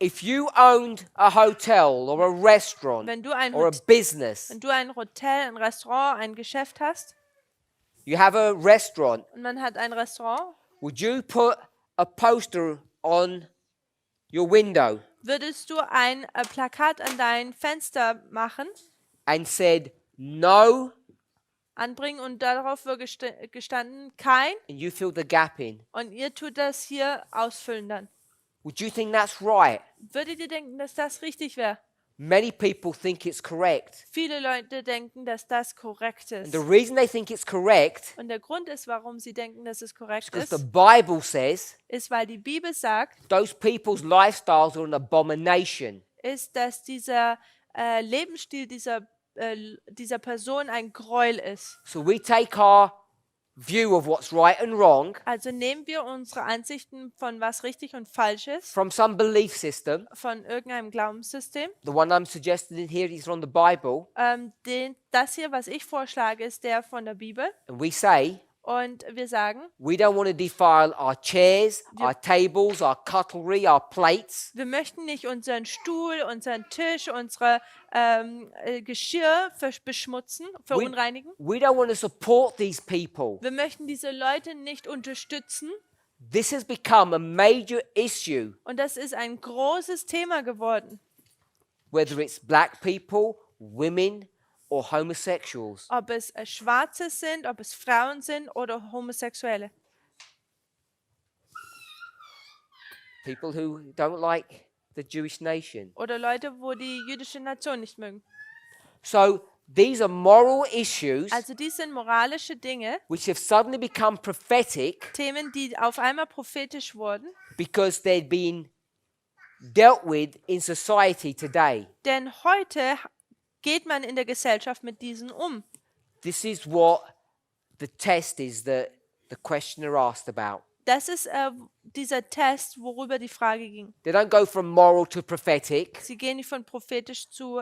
If you owned a hotel or a restaurant Wenn du ein or a Hotel, business, wenn du ein Hotel, ein Restaurant, ein Geschäft hast you have a restaurant, und man hat ein Restaurant, would you put a poster on your window würdest du ein Plakat an dein Fenster machen, and said no, anbringen und darauf wird gestanden, kein, and you fill the gap in? und ihr tut das hier ausfüllen dann? Would you think that's right? Würdet ihr denken, dass das richtig wäre? Many people think it's correct. Viele Leute denken, dass das korrekt And ist. the reason they think it's correct Und der Grund ist, warum sie denken, dass es korrekt is the ist, Bible says ist, weil die Bibel sagt, those people's lifestyles are an abomination. ist, dass dieser Lebensstil dieser Person ein Gräuel ist. So we take our view of what's right and wrong Also nehmen wir unsere Ansichten von was richtig und falsch ist, from some belief system. von irgendeinem Glaubenssystem. The one I'm suggesting here is from the Bible. Das hier, was ich vorschlage, ist der von der Bibel. And we say Und wir sagen, we don't want to defile our chairs, our tables, our cutlery, our plates. wir möchten nicht unseren Stuhl, unseren Tisch, unsere Geschirr beschmutzen, verunreinigen. We don't want to support these people. Wir möchten diese Leute nicht unterstützen. This has become a major issue, Und das ist ein großes Thema geworden. whether it's black people, women, or homosexuals. Ob es Schwarze sind, ob es Frauen sind oder Homosexuelle. People who don't like the Jewish nation. Oder Leute, wo die jüdische Nation nicht mögen. So these are moral issues Also dies sind moralische Dinge, which have suddenly become prophetic Themen, die auf einmal prophetisch wurden. because they'd been dealt with in society today. Denn heute geht man in der Gesellschaft mit diesen um. This is what the test is that the questioner asked about. Das ist dieser Test, worüber die Frage ging. They don't go from moral to prophetic. Sie gehen nicht von prophetisch zu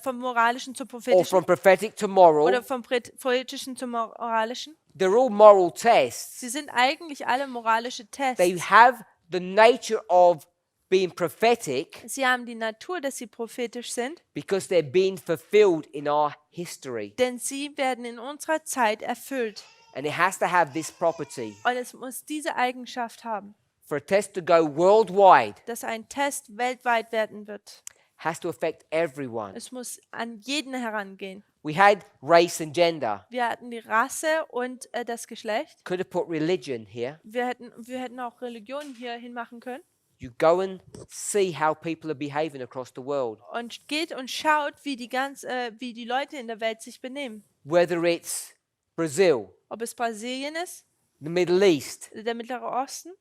vom Moralischen zum or Prophetischen from prophetic to moral. oder vom Poetischen zum Moralischen. They're all moral tests. Sie sind eigentlich alle moralische They Tests. have the nature of being prophetic Sie haben die Natur, dass sie prophetisch sind, because they're being fulfilled in our history. denn sie werden in unserer Zeit erfüllt. And it has to have this property. Und es muss diese Eigenschaft haben, For a test to go worldwide, dass ein Test weltweit werden wird. has to affect everyone. Es muss an jeden herangehen. We had race and gender. Wir hatten die Rasse und das Geschlecht. Could have put religion here. Wir hätten auch Religion hier hinmachen können. You go and see how people are behaving across the world. Und geht und schaut, wie die Leute in der Welt sich benehmen. Whether it's Brazil, Ob es Brasilien ist, the Middle East, der Mittlere Osten,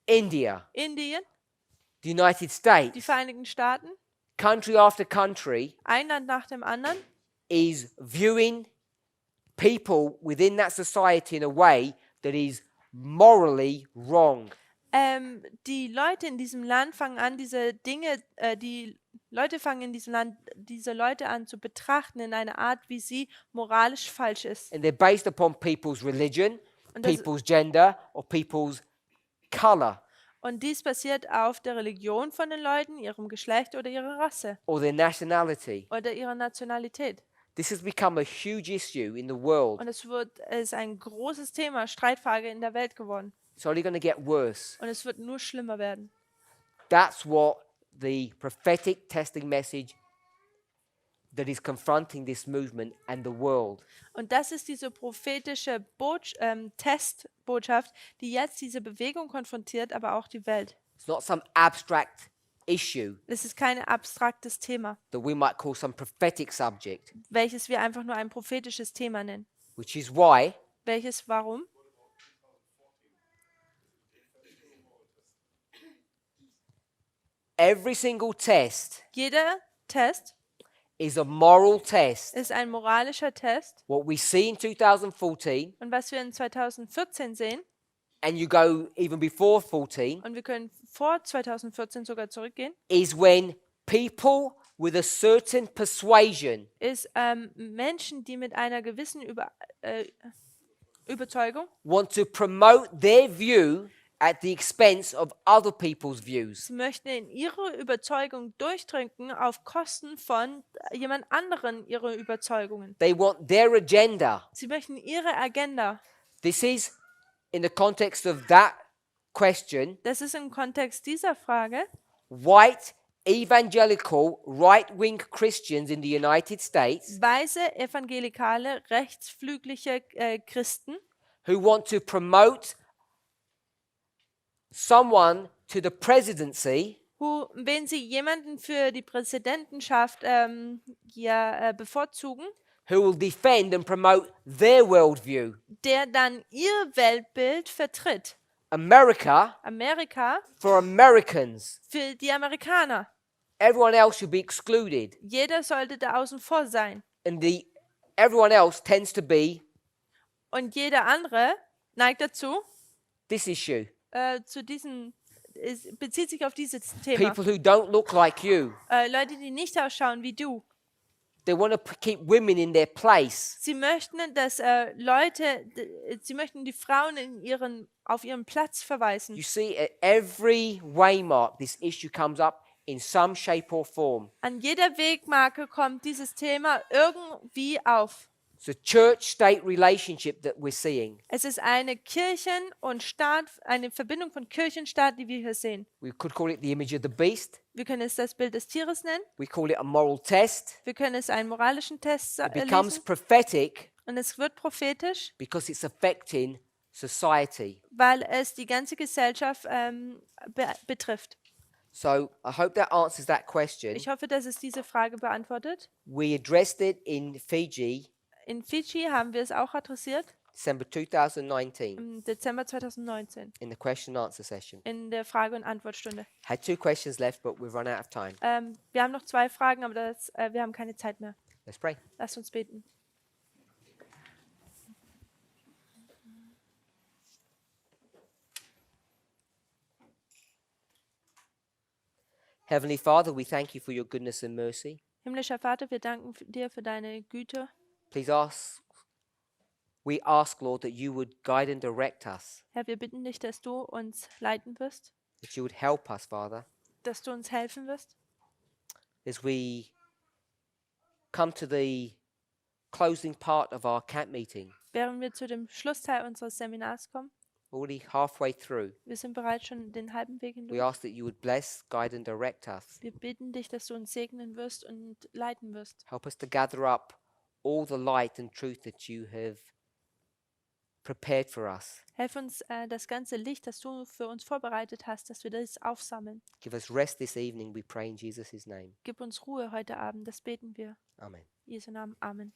India, Indien, the United die States, Vereinigten Staaten, country after country ein Land nach dem anderen, is viewing people within that society in a way that is morally wrong. die Leute in diesem Land fangen an, die Leute fangen in diesem Land diese Leute an zu betrachten in einer Art, wie sie moralisch falsch ist. And they're based upon people's religion, Und das- people's gender, or people's color, Und dies basiert auf der Religion von den Leuten, ihrem Geschlecht oder ihrer Rasse or their nationality. oder ihrer Nationalität. This has become a huge issue in the world. Und es ist ein großes Thema, Streitfrage in der Welt geworden. It's only going to get worse. Und es wird nur schlimmer werden. That's what the prophetic testing message that is confronting this movement and the world. Und das ist diese prophetische Testbotschaft, die jetzt diese Bewegung konfrontiert, aber auch die Welt. It's not some abstract issue Es ist kein abstraktes Thema, that we might call some prophetic subject, welches wir einfach nur ein prophetisches Thema nennen. which is why Warum? every single test Jeder Test is a moral test. ist ein moralischer Test. What we see in 2014, Und was wir in 2014 sehen, and you go even before 14, und wir können vor 2014 sogar zurückgehen, is when people with a certain persuasion ist Menschen, die mit einer gewissen Überzeugung, want to promote their view at the expense of other people's views. sie möchten in ihre Überzeugung durchdrücken auf Kosten von jemand anderen ihre Überzeugungen. They want their agenda. Sie möchten ihre Agenda. This is in the context of that question, Das ist im Kontext dieser Frage. white evangelical right-wing Christians in the United States Weiße, evangelikale, rechtsflügliche Christen, who want to promote someone to the presidency wenn sie jemanden für die Präsidentenschaft bevorzugen, who will defend and promote their worldview. der dann ihr Weltbild vertritt. America Amerika for Americans. für die Amerikaner. Everyone else should be excluded. Jeder sollte da außen vor sein. And everyone else tends to be Und jeder andere neigt dazu, this issue. bezieht sich auf dieses Thema. People who don't look like you. Leute, die nicht ausschauen wie du. They want to keep women in their place. Sie möchten, dass sie möchten die Frauen auf ihren Platz verweisen. You see, at every waymark, this issue comes up in some shape or form. An jeder Wegmarke kommt dieses Thema irgendwie auf. It's a church-state relationship that we're seeing. Es ist eine eine Verbindung von Kirche und Staat, die wir hier sehen. We could call it the image of the beast. Wir können es das Bild des Tieres nennen. We call it a moral test. Wir können es einen moralischen Test It becomes lesen. prophetic Und es wird prophetisch, because it's affecting society. weil es die ganze Gesellschaft betrifft. So I hope that answers that question. Ich hoffe, dass es diese Frage beantwortet. We addressed it in Fiji, In Fidschi haben wir es auch adressiert, December 2019, im Dezember 2019, in the question and answer session. in der Frage- und Antwortstunde. Had 2 questions left, but we've run out of time. Wir haben noch 2 Fragen, aber wir haben keine Zeit mehr. Let's pray. Lasst uns beten. Heavenly Father, we thank you for your goodness and mercy. Himmlischer Vater, wir danken dir für deine Güte. We ask, Lord, that you would guide and direct us, Herr, wir bitten dich, dass du uns leiten wirst, that you would help us, Father, dass du uns helfen wirst, as we come to the closing part of our camp meeting, während wir zu dem Schlussteil unseres Seminars kommen. already halfway through. Wir sind bereits schon den halben Weg We hindurch. ask that you would bless, guide, and direct us. Wir bitten dich, dass du uns segnen wirst und leiten wirst. Help us to gather up all the light and truth that you have prepared for us. Helf uns, das ganze Licht, das du für uns vorbereitet hast, dass wir das aufsammeln. Give us rest this evening, we pray in Jesus' name. Gib uns Ruhe heute Abend, das beten wir. Amen. In Jesu Namen, Amen.